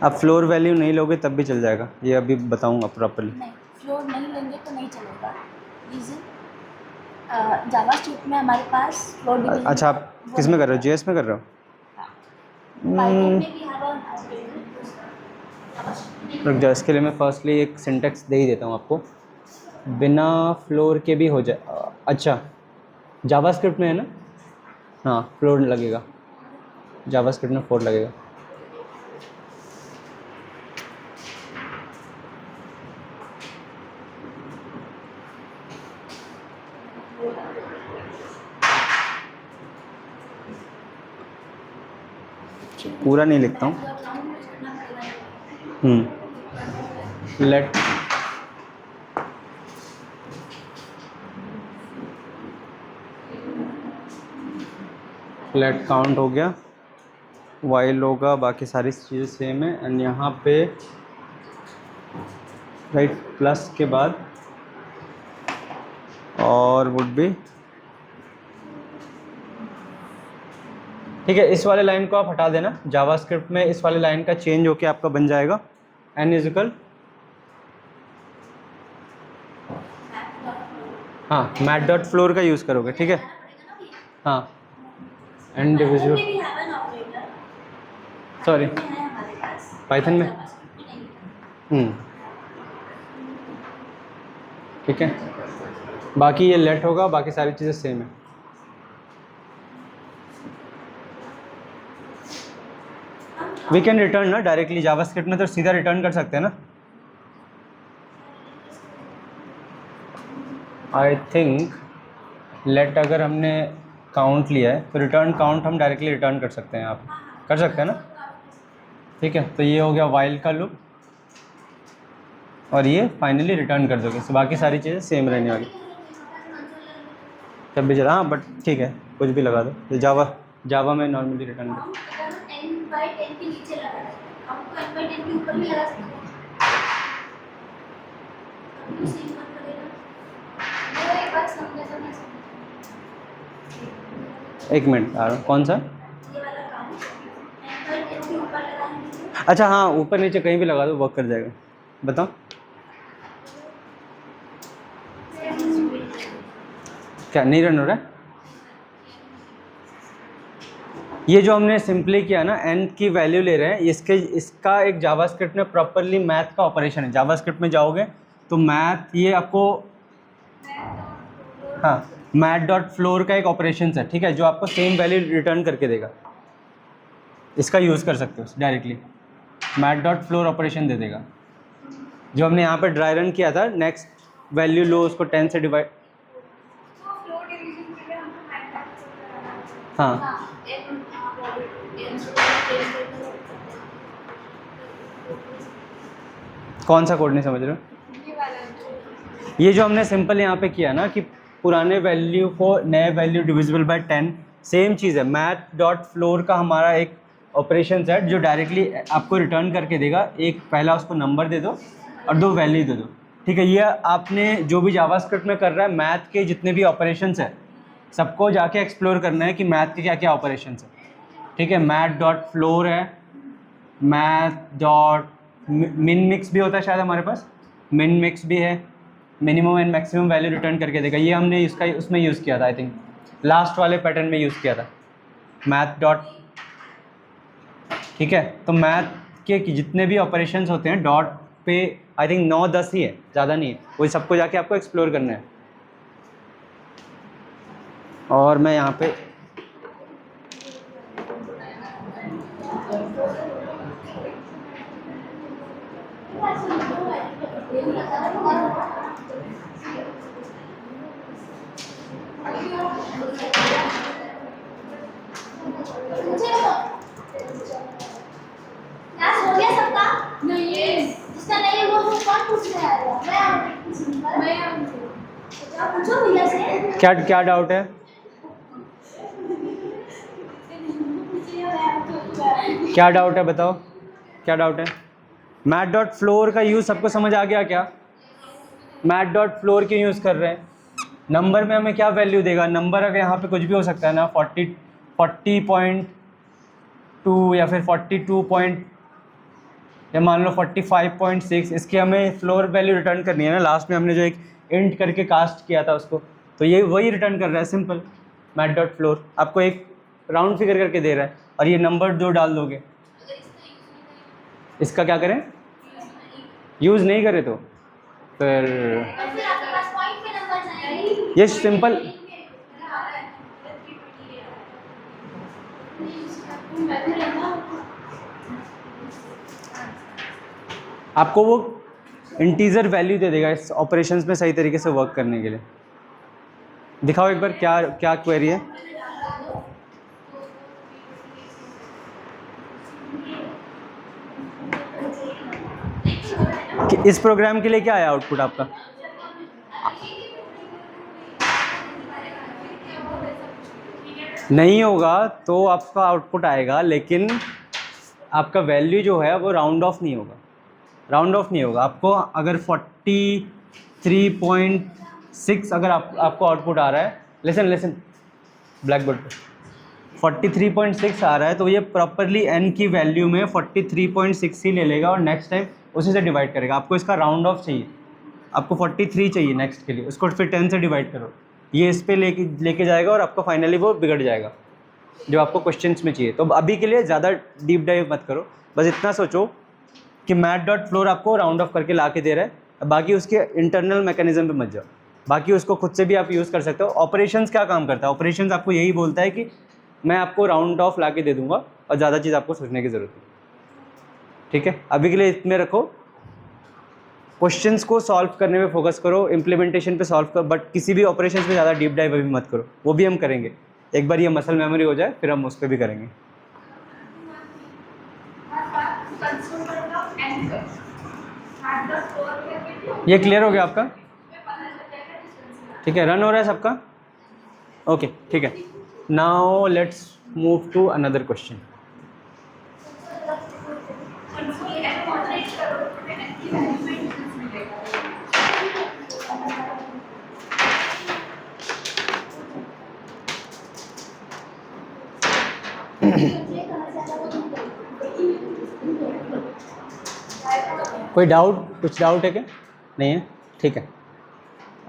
आप फ्लोर वैल्यू नहीं लोगे तब भी चल जाएगा, ये अभी बताऊंगा प्रॉपर्ली। नहीं, फ्लोर नहीं लेंगे तो नहीं चलेगा। रीज़न जावास्क्रिप्ट में हमारे पास फ्लोर डिवीजन। अच्छा, आप किस में कर रहे हो? जेएस में कर रहे हो? पाइथन में भी हवा रुक जाओ, इसके लिए मैं फर्स्टली एक सिंटेक्स दे ही देता हूँ आपको। बिना फ्लोर के भी हो जाए। अच्छा, जावास्क्रिप्ट में है ना? हाँ, फ्लोर लगेगा, जावास्क्रिप्ट में फ्लोर लगेगा। पूरा नहीं लिखता हूँ। लेट काउंट हो गया, वाइल होगा, बाकी सारी चीज़ें सेम है। एंड यहाँ पे राइट प्लस के बाद और वुड बी, ठीक है। इस वाले लाइन को आप हटा देना, जावास्क्रिप्ट में इस वाले लाइन का चेंज होके आपका बन जाएगा n इजिकल, हाँ मैथ डॉट फ्लोर का यूज़ करोगे, ठीक है। हाँ, n डिविजिबल, सॉरी पाइथन में, ठीक है। बाकी ये लेट होगा, बाकी सारी चीज़ें सेम है। वी कैन रिटर्न ना डायरेक्टली, जावास्क्रिप्ट में तो सीधा रिटर्न कर सकते हैं ना। आई थिंक लेट अगर हमने काउंट लिया है तो रिटर्न काउंट हम डायरेक्टली रिटर्न कर सकते हैं, आप कर सकते हैं ना, ठीक है। तो ये हो गया वाइल का लूप, और ये फाइनली रिटर्न कर दोगे। तो बाकी सारी चीज़ें सेम रहने वाली, तब भी चला, हाँ बट ठीक है, कुछ भी लगा दो। तो जावा में नॉर्मली रिटर्न कर, n/10 के नीचे लगा है, आपको n/10 के ऊपर भी लगा सकते हैं। आपको सेम मत करेगा, वो एक बार समझा तो नहीं समझा। एक मिनट आ रहा हूँ, कौन सा? ये वाला काम n/10 के ऊपर लगा है। अच्छा हाँ, ऊपर नीचे कहीं भी लगा दो, वर्क कर जाएगा। बताओ क्या नहीं रन हो रहा है? ये जो हमने सिंपली किया ना, n की वैल्यू ले रहे हैं, इसका एक जावास्क्रिप्ट में प्रॉपरली मैथ का ऑपरेशन है। जावास्क्रिप्ट में जाओगे तो मैथ, ये आपको, हाँ मैथ डॉट फ्लोर का एक ऑपरेशन है, ठीक है, जो आपको सेम वैल्यू रिटर्न करके देगा। इसका यूज़ कर सकते हो directly, math dot floor operation दे देगा। जो हमने यहाँ पर ड्राई रन किया था, नेक्स्ट वैल्यू लो, उसको 10 से डिवाइड, हाँ कौन सा कोड नहीं समझ रहे हो? ये जो हमने सिंपल यहाँ पे किया ना कि पुराने वैल्यू को नए वैल्यू डिविजिबल बाय 10, सेम चीज़ है। मैथ डॉट फ्लोर का हमारा एक ऑपरेशन सेट जो डायरेक्टली आपको रिटर्न करके देगा। एक पहला उसको नंबर दे दो और 2 वैल्यू दे दो, ठीक है। ये आपने जो भी जावास्क्रिप्ट में कर रहा है, मैथ के जितने भी ऑपरेशंस है सबको जाके एक्सप्लोर करना है कि मैथ के क्या क्या ऑपरेशंस है, ठीक है। मैथ डॉट फ्लोर है, मैथ डॉट मिन मिक्स भी होता है शायद हमारे पास, मिन मिक्स भी है, minimum and maximum value return करके देगा। ये हमने इसका उसमें यूज़ किया था, आई थिंक लास्ट वाले पैटर्न में यूज़ किया था मैथ डॉट, ठीक है। तो मैथ के जितने भी ऑपरेशंस होते हैं डॉट पे, आई थिंक 9-10 ही है, ज़्यादा नहीं है, वही सबको जाके आपको एक्सप्लोर करना है। और मैं यहाँ पे क्लास हो गया सबका? नहीं, जिसका नहीं है वो कौन पूछने आएगा? मैं पूछो भैया से। क्या डाउट है? क्या डाउट है बताओ, क्या डाउट है? मैथ डॉट फ्लोर का यूज़ सबको समझ आ गया क्या? मैथ डॉट फ्लोर क्यों यूज़ कर रहे हैं? नंबर में हमें क्या वैल्यू देगा, नंबर अगर यहाँ पे कुछ भी हो सकता है ना, 40.2 या फिर 42 या मान लो 45.6, इसकी हमें फ्लोर वैल्यू रिटर्न करनी है ना। लास्ट में हमने जो एक इंट करके कास्ट किया था उसको, तो ये वही रिटर्न कर रहा है, सिंपल मैट डॉट फ्लोर आपको एक राउंड फिगर करके दे रहा है, और ये नंबर जो डाल दोगे। इसका क्या करें, यूज़ नहीं करे तो फिर ये सिंपल आपको वो इंटीजर वैल्यू दे देगा इस ऑपरेशंस में सही तरीके से वर्क करने के लिए। दिखाओ एक बार क्या क्या क्वेरी है। कि इस प्रोग्राम के लिए क्या आया आउटपुट आपका? नहीं होगा तो आपका आउटपुट आएगा, लेकिन आपका वैल्यू जो है वो राउंड ऑफ नहीं होगा, राउंड ऑफ नहीं होगा। आपको अगर 43.6 अगर आपको आउटपुट आ रहा है, लिसन ब्लैक बोर्ड पे 43.6 आ रहा है, तो ये प्रॉपरली n की वैल्यू में 43.6 ही ले लेगा और नेक्स्ट टाइम उसी से डिवाइड करेगा। आपको इसका राउंड ऑफ चाहिए, आपको 43 चाहिए नेक्स्ट के लिए, उसको फिर 10 से डिवाइड करो, ये इस पे लेके जाएगा और आपको फाइनली वो बिगड़ जाएगा जो आपको क्वेश्चंस में चाहिए। तो अभी के लिए ज़्यादा डीप डाइव मत करो, बस इतना सोचो कि मैट डॉट फ्लोर आपको राउंड ऑफ करके ला के दे रहा है, बाकी उसके इंटरनल मैकेनिज्म पे मत जाओ, बाकी उसको खुद से भी आप यूज़ कर सकते हो। ऑपरेशंस क्या काम करता है, ऑपरेशंस आपको यही बोलता है कि मैं आपको राउंड ऑफ ला के दे दूँगा और ज़्यादा चीज़ आपको सोचने की ज़रूरत है। ठीक है, अभी के लिए इसमें रखो, क्वेश्चंस को सॉल्व करने में फोकस करो, इम्प्लीमेंटेशन पे सॉल्व करो, बट किसी भी ऑपरेशंस में ज़्यादा डीप डाइव अभी मत करो, वो भी हम करेंगे एक बार ये मसल मेमोरी हो जाए, फिर हम उस पर भी करेंगे। ये क्लियर हो गया आपका? ठीक है, रन हो रहा है सबका? ओके ठीक है, now let's move to another question. कोई डाउट, कुछ डाउट है क्या? नहीं है, ठीक है।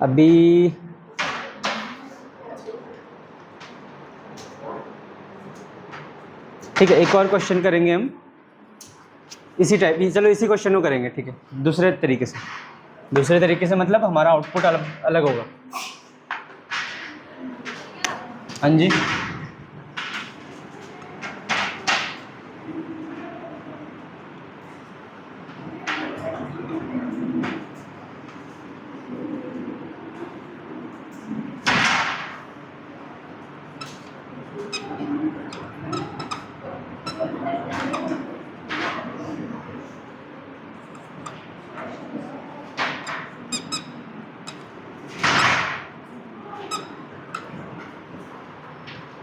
अभी ठीक है, एक और क्वेश्चन करेंगे हम इसी टाइप, चलो इसी क्वेश्चन को करेंगे, ठीक है, दूसरे तरीके से। दूसरे तरीके से मतलब हमारा आउटपुट अलग होगा। हाँ जी,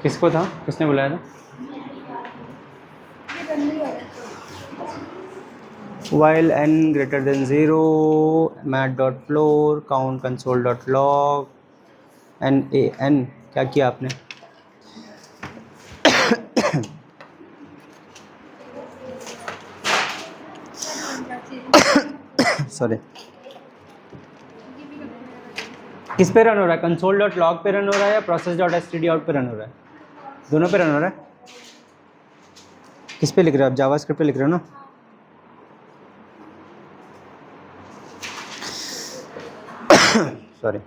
किसको था, किसने बुलाया था? while n greater than 0 mat.floor count console.log n क्या किया आपने? सॉरी, किस पे रन हो रहा है? console.log पे रन हो रहा है या process.stdout पे रन हो रहा है? दोनों पे रन हो रहा है। किस पे लिख रहे हो आप? जावास्क्रिप्ट पे लिख रहे हो ना? सॉरी,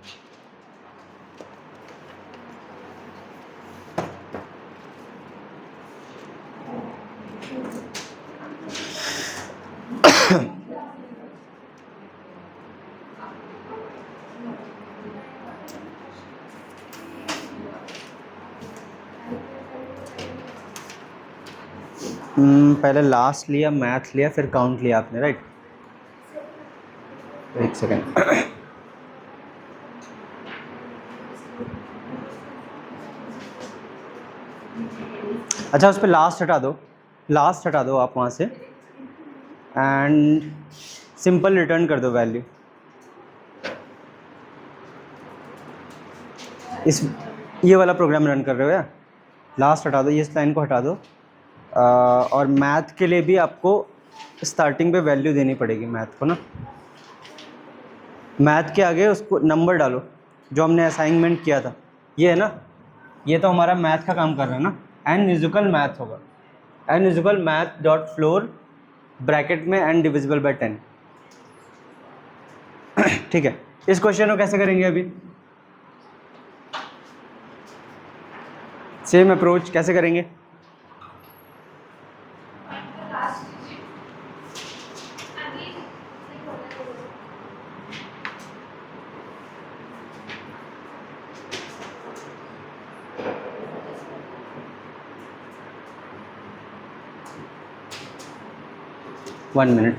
पहले लास्ट लिया, मैथ लिया, फिर काउंट लिया आपने, राइट? एक सेकेंड, अच्छा उस पर लास्ट हटा दो, लास्ट हटा दो आप वहाँ से, एंड सिंपल रिटर्न कर दो वैल्यू। इस ये वाला प्रोग्राम रन कर रहे हो या लास्ट हटा दो, ये इस लाइन को हटा दो। और मैथ के लिए भी आपको स्टार्टिंग पे वैल्यू देनी पड़ेगी मैथ को ना। मैथ के आगे उसको नंबर डालो जो हमने असाइनमेंट किया था, ये है ना, ये तो हमारा मैथ का काम कर रहा है ना। एन इजिकल मैथ होगा, N equal math dot floor bracket में एन डिविजिबल बाय 10। ठीक है, इस क्वेश्चन को कैसे करेंगे अभी? सेम अप्रोच कैसे करेंगे? One minute.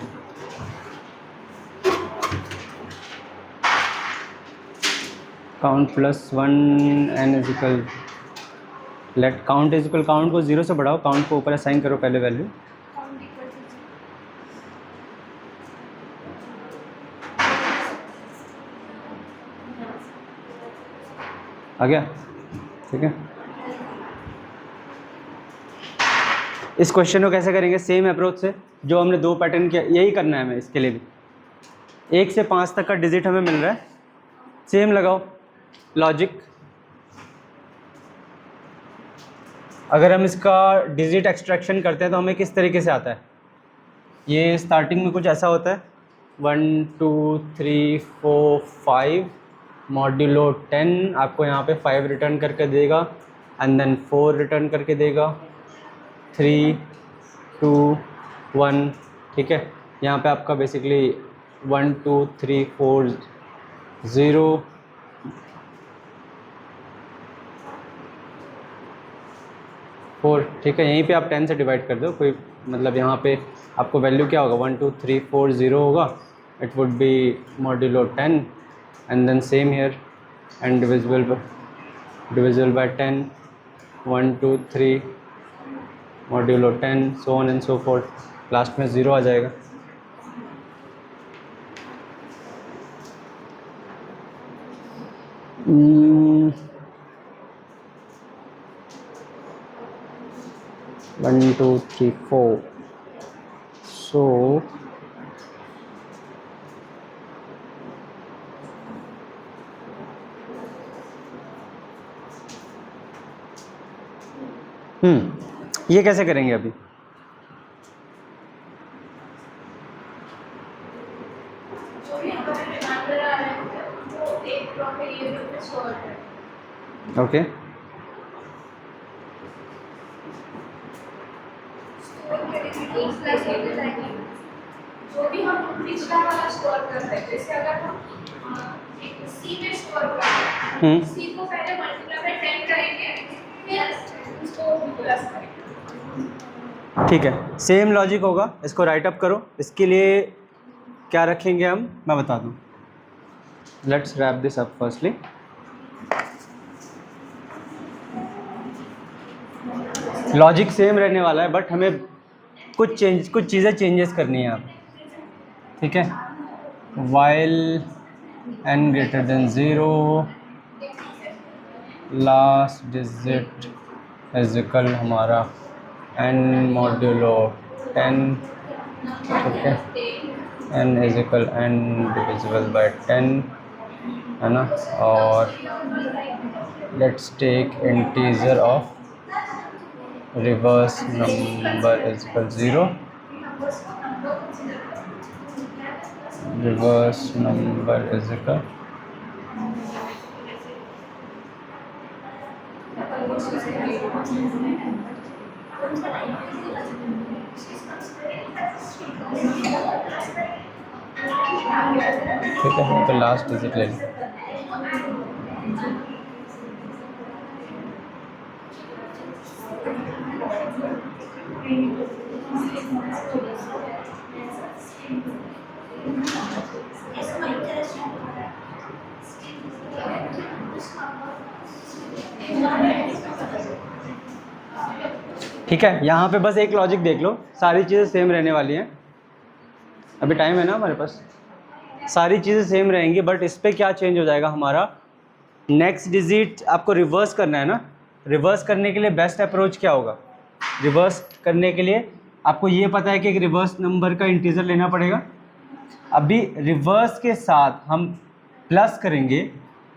Count plus one N equal, let count equal, count को 0 से बढ़ाओ, काउंट को ऊपर असाइन करो पहले वैल्यू। काउंट इक्वल टू आ गया? ठीक है, इस क्वेश्चन को कैसे करेंगे? सेम अप्रोच से जो हमने 2 पैटर्न किया, यही करना है हमें इसके लिए भी। 1 से 5 तक का डिजिट हमें मिल रहा है, सेम लगाओ लॉजिक। अगर हम इसका डिजिट एक्सट्रैक्शन करते हैं तो हमें किस तरीके से आता है? ये स्टार्टिंग में कुछ ऐसा होता है, 1 2 3 4 5 मॉड्यूलो 10, आपको यहाँ पे 5 रिटर्न करके देगा, एंड देन 4 रिटर्न करके देगा, 3 2 1। ठीक है, यहाँ पे आपका बेसिकली 1 2 3 4 0 4। ठीक है, यहीं पे आप 10 से डिवाइड कर दो, कोई मतलब यहाँ पे आपको वैल्यू क्या होगा? 1 2 3 4 0 होगा, it would be modulo 10, and then same here and divisible by 10, 1 2 3 modulo 10, so on and so forth, last में 0 आ जाएगा। One two three four, so ये कैसे करेंगे अभी? जो भी हमारे अंदर आ रहा है वो एक ब्लॉक में ये ग्रुप में स्टोर है। ओके, जो भी हम पिछला वाला स्टोर कर रहे हैं, जैसे अगर हम एक सी में स्टोर कर रहे हैं, सी को पहले मल्टीप्लाई बाय 10 करेंगे, फिर उसको प्लस करेंगे। ठीक है, सेम लॉजिक होगा, इसको राइट अप करो। इसके लिए क्या रखेंगे हम, मैं बता दूं। Let's wrap this up firstly. Logic same रहने वाला है, बट हमें कुछ चीज़ें चेंजेस करनी है आप। ठीक है, while n greater than 0, last digit is equal हमारा n मॉड्यूलो 10। ठीक है, n is equal n divisible by 10, है ना। और let's take integer of reverse number is equal 0, reverse number is equal ठीक है, तो लास्ट डिजिट ले लो। ठीक है, यहाँ पे बस एक लॉजिक देख लो, सारी चीज़ें सेम रहने वाली हैं। अभी टाइम है ना हमारे पास, सारी चीज़ें सेम रहेंगी, बट इस पर क्या चेंज हो जाएगा हमारा, नेक्स्ट डिजिट आपको रिवर्स करना है ना। रिवर्स करने के लिए बेस्ट अप्रोच क्या होगा? रिवर्स करने के लिए आपको ये पता है कि एक रिवर्स नंबर का इंटीजर लेना पड़ेगा। अभी रिवर्स के साथ हम प्लस करेंगे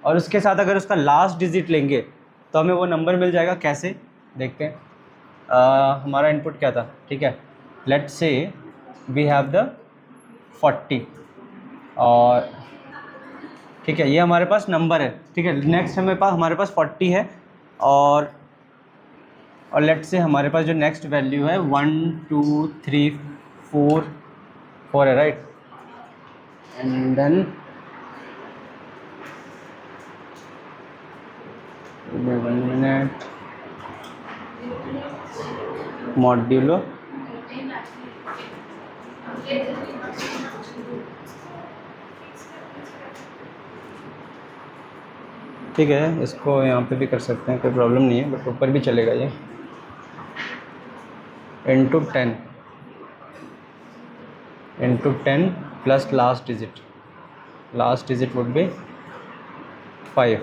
और उसके साथ अगर उसका लास्ट डिजिट लेंगे तो हमें वो नंबर मिल जाएगा। कैसे देखते हैं। हमारा इनपुट क्या था? ठीक है, let's say we have the 40 और ठीक है, ये हमारे पास नंबर है। ठीक है, नेक्स्ट हमारे पास 40 है और लेट्स से हमारे पास जो नेक्स्ट वैल्यू है 1 2 3 4 है, right. And then one minute, modulo ठीक है, इसको यहाँ पे भी कर सकते हैं, कोई प्रॉब्लम नहीं है, बट ऊपर भी चलेगा ये। Into 10 plus last digit would be 5,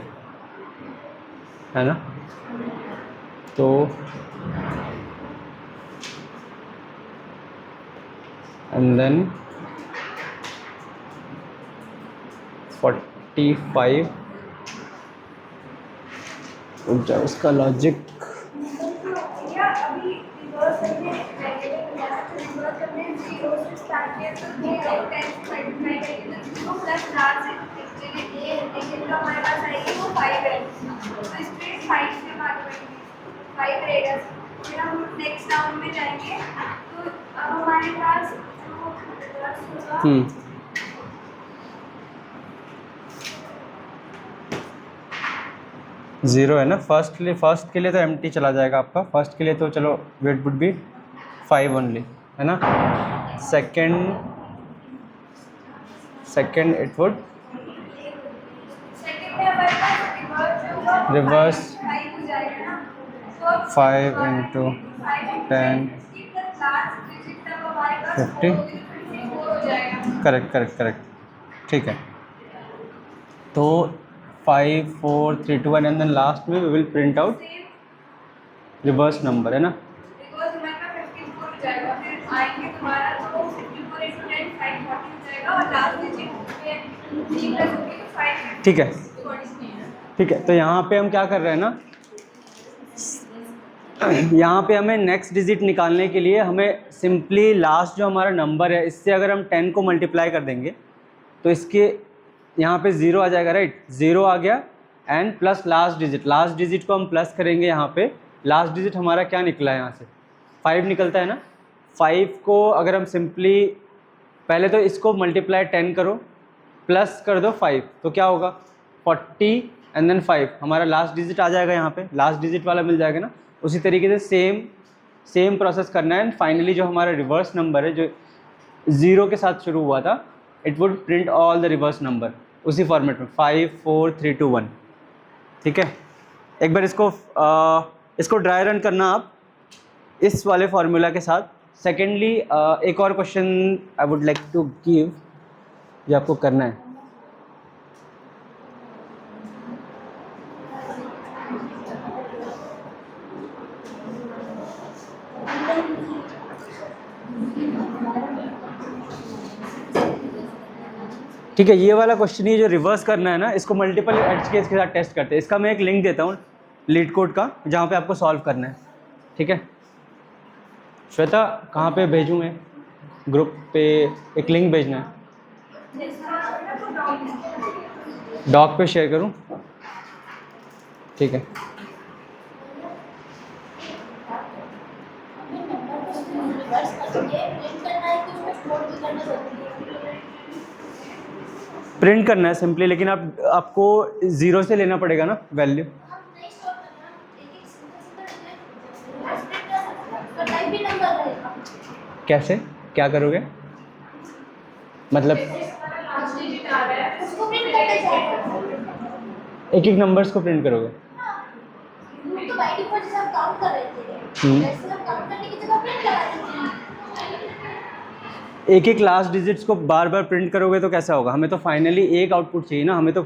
है ना। तो एंड देन 45 उसका लॉजिक। भैया अभी रिवर्स करने रिवर्स करने 0 से स्टार्ट किया तो 10 मल्टीप्लाई करेंगे तो प्लस लास्ट ये जो हमारे पास आएगी वो 5 है, तो इसमें 5 से भाग करेंगे 5 रहेगा। फिर हम नेक्स्ट राउंड में जाएंगे तो अब हमारे पास जो रिवर्स होगा 0 है ना। फर्स्ट के लिए तो एम्प्टी चला जाएगा आपका। फर्स्ट के लिए तो चलो वेट वुड बी 5 ओनली, है ना। सेकंड इट वुड सेकंड में हमारे पास रिवर्स 5 हो जाएगा ना, तो 5 into 10 50 करेक्ट, ठीक है। तो 5 4 3 2 1 एंड देन लास्ट में we will print out reverse number, है ना। ठीक है, तो यहाँ पे हम क्या कर रहे हैं ना, यहाँ पे हमें नेक्स्ट डिजिट निकालने के लिए हमें सिंपली लास्ट जो हमारा नंबर है इससे अगर हम 10 को मल्टीप्लाई कर देंगे तो इसके यहाँ पे 0 आ जाएगा, राइट। 0 आ गया एंड प्लस लास्ट डिजिट को हम प्लस करेंगे। यहाँ पे लास्ट डिजिट हमारा क्या निकला है, यहाँ से 5 निकलता है ना। 5 को अगर हम सिंपली पहले तो इसको मल्टीप्लाई 10 करो प्लस कर दो 5 तो क्या होगा 40 एंड देन 5 हमारा लास्ट डिजिट आ जाएगा। यहाँ पे लास्ट डिजिट वाला मिल जाएगा ना। उसी तरीके से सेम प्रोसेस करना है एंड फाइनली जो हमारा रिवर्स नंबर है जो 0 के साथ शुरू हुआ था it would print all the reverse number उसी फॉर्मेट में 5 4 3 2 1। ठीक है, एक बार इसको ड्राई रन करना आप इस वाले फार्मूला के साथ। सेकेंडली एक और question I would like to give जो आपको करना है। ठीक है, ये वाला क्वेश्चन ही जो रिवर्स करना है ना, इसको मल्टीपल एज केस के साथ टेस्ट करते हैं। इसका मैं एक लिंक देता हूँ लीड कोड का जहाँ पे आपको सॉल्व करना है। ठीक है श्वेता, कहाँ पे भेजूँ मैं? ग्रुप पे एक लिंक भेजना है, डॉक पे शेयर करूँ? ठीक है, प्रिंट करना है सिंपली, लेकिन आपको 0 से लेना पड़ेगा ना वैल्यू। कैसे, क्या करोगे? मतलब एक एक नंबर्स को प्रिंट करोगे? एक एक लास्ट डिजिट्स को बार बार प्रिंट करोगे तो कैसा होगा? हमें तो फाइनली एक आउटपुट चाहिए ना, हमें तो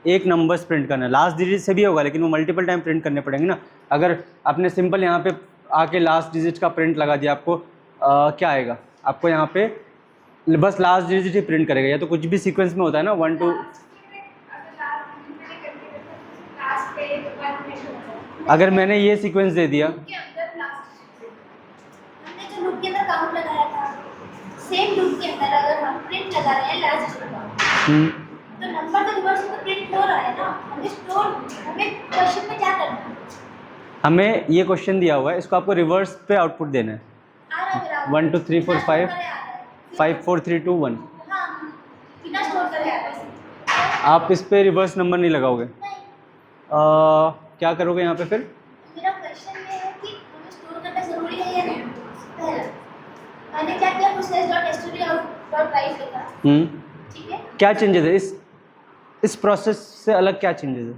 एक नंबर्स प्रिंट करना है। लास्ट डिजिट से भी होगा लेकिन वो मल्टीपल टाइम प्रिंट करने पड़ेंगे ना। अगर आपने सिंपल यहाँ पे आके लास्ट डिजिट का प्रिंट लगा दिया, आपको क्या आएगा, आपको यहाँ पे बस लास्ट डिजिट ही प्रिंट करेगा। या तो कुछ भी सीक्वेंस में होता है ना 1 2, अगर मैंने ये सीक्वेंस दे दिया, हमने जो लूप के अंदर काउंट लगाया था, सेम लूप के अंदर अगर हम प्रिंट लगा रहे हैं लास्ट डिजिट का, तो नंबर तो रिवर्स में प्रिंट हो रहा है ना। हमें क्वेश्चन में क्या करना है? हमें ये क्वेश्चन दिया हुआ है, इसको आपको रिवर्स पे आउटपुट देना है। आ रहा है मेरा 1 2 3 4 5 5 4 3 2 1। हाँ, बिना स्टोर करे आ रहा है। आप इस पे रिवर्स नंबर नहीं लगाओगे। नहीं, क्या करोगे यहाँ पे फिर? मेरा क्वेश्चन ये है कि हमें स्टोर करना जरूरी है या नहीं। पहला मैंने क्या किया, process.std.write लिखा, ठीक है। क्या चेंजेस है इस प्रोसेस से अलग, क्या चेंजेस है?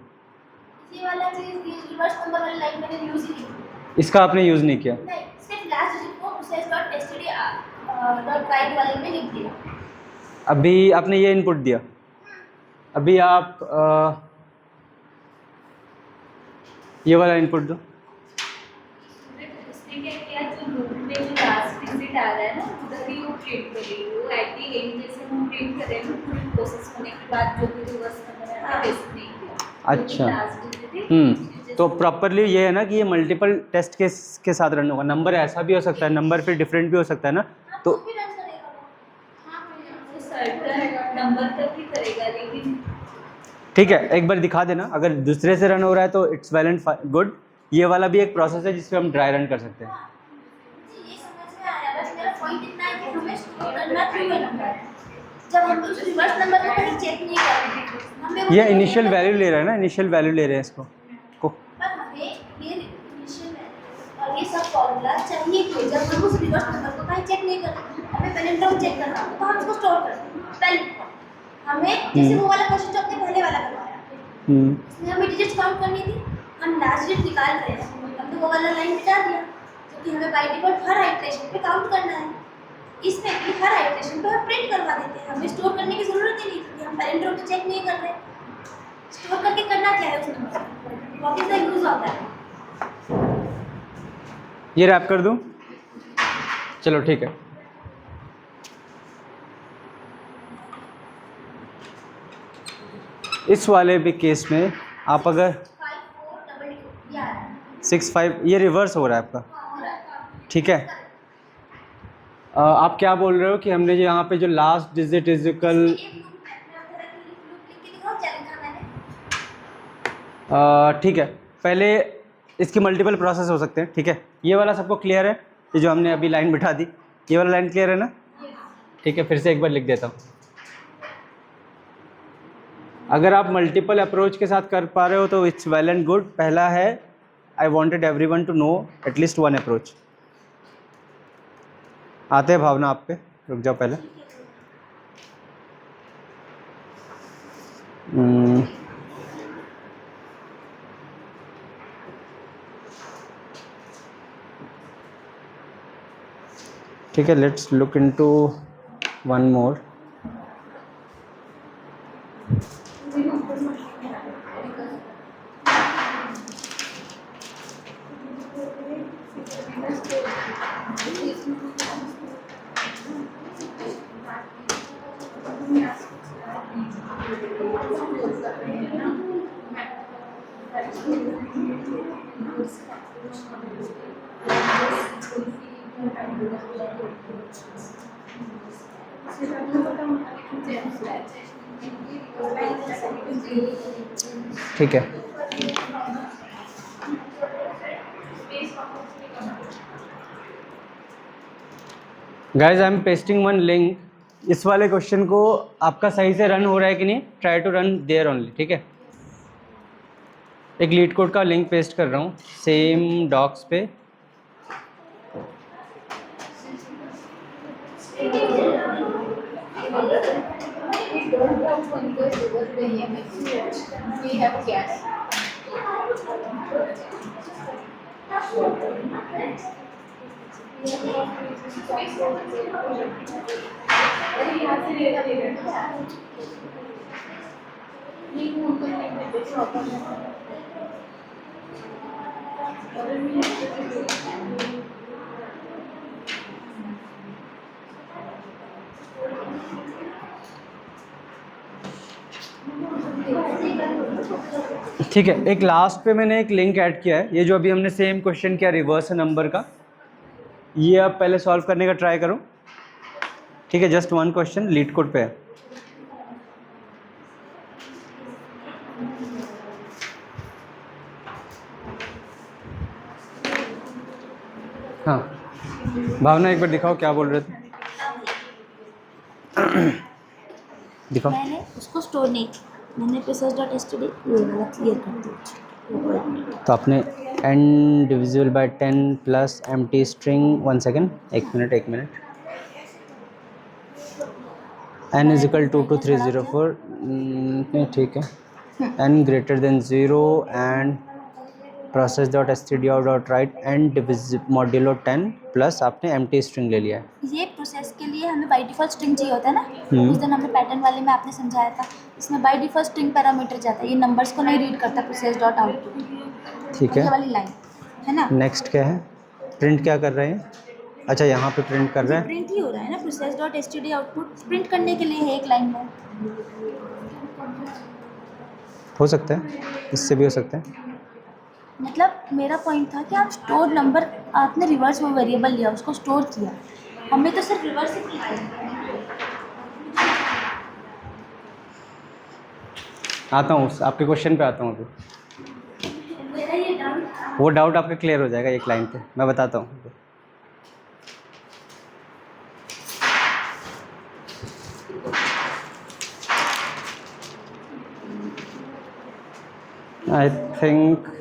इसी वाला चीज ये रिवर्स नंबर वाली लाइन मैंने यूज ही नहीं की। इसका आपने यूज़ नहीं किया? नहीं, सिर्फ लास्ट डिजिट को process.std.write वाले में लिख दिया। अभी आपने ये इनपुट दिया, अभी आप ये वाला इनपुट दो। उसने क्या किया, जो लूप में जो लास्ट डिजिट आ रहा है ना, उधर ही वो प्रिंट करेगी। वो एट द एंड जैसे हम प्रिंट करें ना, पूरी प्रोसेस होने के बाद जो भी रिवर्स नंबर है ना, वैसे नहीं किया। अच्छा। लास्ट डिजिट तो प्रॉपरली ये है ना कि ये मल्टीपल टेस्ट केस के साथ रन होगा। नंबर ऐसा भी हो सकता है, नंबर फिर डिफरेंट भी हो सकता है ना। तो भी रन करेगा वो। वो सर्टेन नंबर तक ही करेगा, लेकिन ठीक है, एक बार दिखा देना। अगर दूसरे से रन हो रहा है तो इट्स वेल एंड गुड। ये वाला भी एक प्रोसेस है जिसपे हम ड्राई रन कर सकते हैं। ये समझ में आया, बस मेरा पॉइंट इतना है कि हमें स्टोर करना क्यों है नंबर, जब हम उस रिवर्स नंबर को कहीं चेक नहीं कर रहे हैं। हमें वो ये इनिशियल वैल्यू ले रहा है ना, इनिशियल वैल्यू ले रहे हैं इसको को। पर हमें ये इनिशियल और ये सब फॉर्मूला चाहिए क्यों, जब हम उस रिवर्स नंबर को कहीं चेक नहीं कर रहे, हमें पैरेंटम चेक करना है, तो हम इसको स्टोर करते हैं पहले। हमें जैसे वो वाला क्वेश्चन जो अपने पहले वाला करवाया, इसमें हमें डिजिट्स काउंट करनी थी, हम लास्ट डिजिट निकाल रहे हैं, हमने वो वाला लाइन मिटा दिया, क्योंकि हमें बाय डिफॉल्ट हर आइटरेशन पे काउंट करना है। इसमें भी हर आइटरेशन पे हम प्रिंट करवा देते हैं, हमें स्टोर करने की जरूरत ही नहीं, क्योंकि हम पैरेंटल को चेक नहीं कर रहे। स्टोर करके करना क्या है उस number, what is the use of that? ये रैप कर दूं? चलो ठीक है। इस वाले भी केस में आप अगर 6 5, ये रिवर्स हो रहा है आपका, ठीक है। आप क्या बोल रहे हो कि हमने जो यहाँ पे जो लास्ट डिजिट इज इक्वल, ठीक है, पहले इसकी मल्टीपल प्रोसेस हो सकते हैं, ठीक है। ये वाला सबको क्लियर है? ये जो हमने अभी लाइन बिठा दी, ये वाला लाइन क्लियर है ना? ठीक है, फिर से एक बार लिख देता हूँ। अगर आप मल्टीपल अप्रोच के साथ कर पा रहे हो तो इट्स वेल एंड गुड। पहला है I wanted everyone to know at least one approach. आते हैं भावना आप पे, रुक जाओ पहले। ठीक है, let's look into one more. ठीक है, guys I am pasting one link. इस वाले क्वेश्चन को आपका सही से रन हो रहा है कि नहीं, try to run there only, ठीक है। एक लीड कोड का लिंक पेस्ट कर रहा हूँ सेम डॉक्स पे। ठीक है, एक लास्ट पे मैंने एक लिंक ऐड किया है। ये जो अभी हमने सेम क्वेश्चन किया रिवर्स नंबर का, ये आप पहले सॉल्व करने का ट्राई करो। ठीक है, just one question leet code पे है। हाँ भावना, एक बार दिखाओ क्या बोल रहे थे। दिखाओ। मैंने उसको स्टोर नहीं, मैंने process.std ये वाला क्लियर कर दिया। तो आपने n divisible by 10 plus empty string, 1 second, एक minute, n is equal to 304, ठीक है, n greater than 0 and process.std.write n divisible modulo 10 plus आपने एम्प्टी स्ट्रिंग ले लिया है। ये प्रोसेस के लिए हमें बाय डिफ़ॉल्ट स्ट्रिंग चाहिए होता है ना, उस दिन हमने पैटर्न वाले में आपने समझाया था, इसमें बाय डिफ़ॉल्ट स्ट्रिंग पैरामीटर जाता है, ये नंबर्स को नहीं रीड करता process.output। ठीक है, ये वाली लाइन है ना, नेक्स्ट क्या है, प्रिंट क्या कर रहे हैं? अच्छा यहाँ पे प्रिंट कर रहे हैं, प्रिंट ही हो रहा है ना, process.std आउटपुट प्रिंट करने के लिए है एक लाइन में। हो सकता है, इससे भी हो सकता है। मतलब मेरा पॉइंट था कि आप स्टोर नंबर, आपने रिवर्स में वेरिएबल लिया, उसको स्टोर किया, हमने तो सिर्फ रिवर्स ही किया है। आता हूँ आपके क्वेश्चन पे आता हूँ अभी। मेरा ये डाउट था, वो डाउट आपका क्लियर हो जाएगा एक लाइन पे, मैं बताता हूँ। I think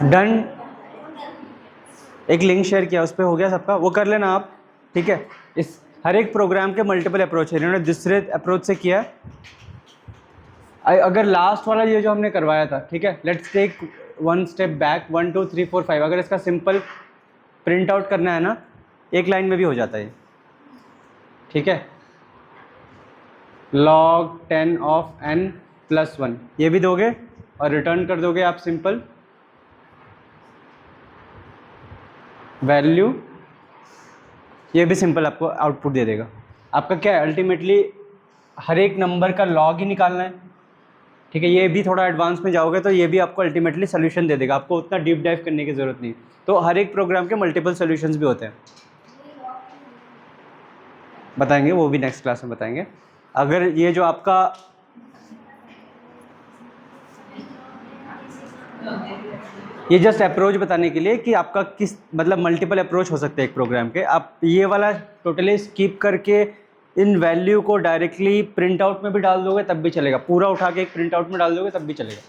done. एक लिंक शेयर किया, उस पर हो गया सबका, वो कर लेना आप। ठीक है, इस हर एक प्रोग्राम के मल्टीपल अप्रोच है, इन्होंने दूसरे अप्रोच से किया। अगर लास्ट वाला ये जो हमने करवाया था, ठीक है, let's take one step back, 1 2 3 4 5, अगर इसका सिंपल प्रिंट आउट करना है ना, एक लाइन में भी हो जाता है। ठीक है, log 10 ऑफ n प्लस 1, ये भी दोगे और रिटर्न कर दोगे आप सिंपल वैल्यू, ये भी सिंपल आपको आउटपुट दे देगा। आपका क्या है, अल्टीमेटली हर एक नंबर का लॉग ही निकालना है। ठीक है, ये भी थोड़ा एडवांस में जाओगे तो ये भी आपको अल्टीमेटली सोल्यूशन दे देगा, आपको उतना डीप डाइव करने की ज़रूरत नहीं। तो हर एक प्रोग्राम के मल्टीपल सोल्यूशंस भी होते हैं, बताएंगे वो भी नेक्स्ट क्लास में बताएंगे। अगर ये जो आपका ये जस्ट अप्रोच बताने के लिए कि आपका किस मतलब मल्टीपल अप्रोच हो सकते हैं एक प्रोग्राम के, आप ये वाला टोटली स्किप करके इन वैल्यू को डायरेक्टली प्रिंट आउट में भी डाल दोगे तब भी चलेगा, पूरा उठा के एक प्रिंट आउट में डाल दोगे तब भी चलेगा।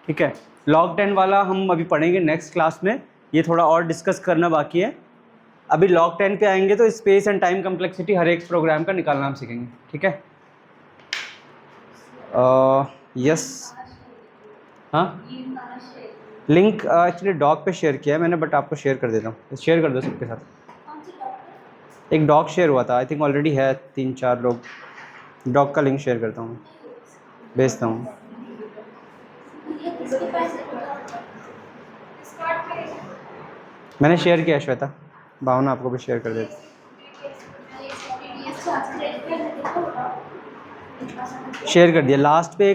ठीक है, log 10 वाला हम अभी पढ़ेंगे नेक्स्ट क्लास में, ये थोड़ा और डिस्कस करना बाकी है। अभी log 10 पे आएंगे तो स्पेस एंड टाइम कम्प्लेक्सिटी हर एक प्रोग्राम का निकालना हम सीखेंगे। ठीक है, यस, हाँ लिंक एक्चुअली डॉक पे शेयर किया है मैंने, बट आपको शेयर कर देता हूँ, शेयर कर दो सबके साथ। एक डॉक शेयर हुआ था, आई थिंक ऑलरेडी है 3-4 लोग, डॉक का लिंक शेयर करता हूँ, भेजता हूँ। मैंने शेयर किया श्वेता, भावना आपको भी शेयर कर देता। शेयर कर दिया। लास्ट पे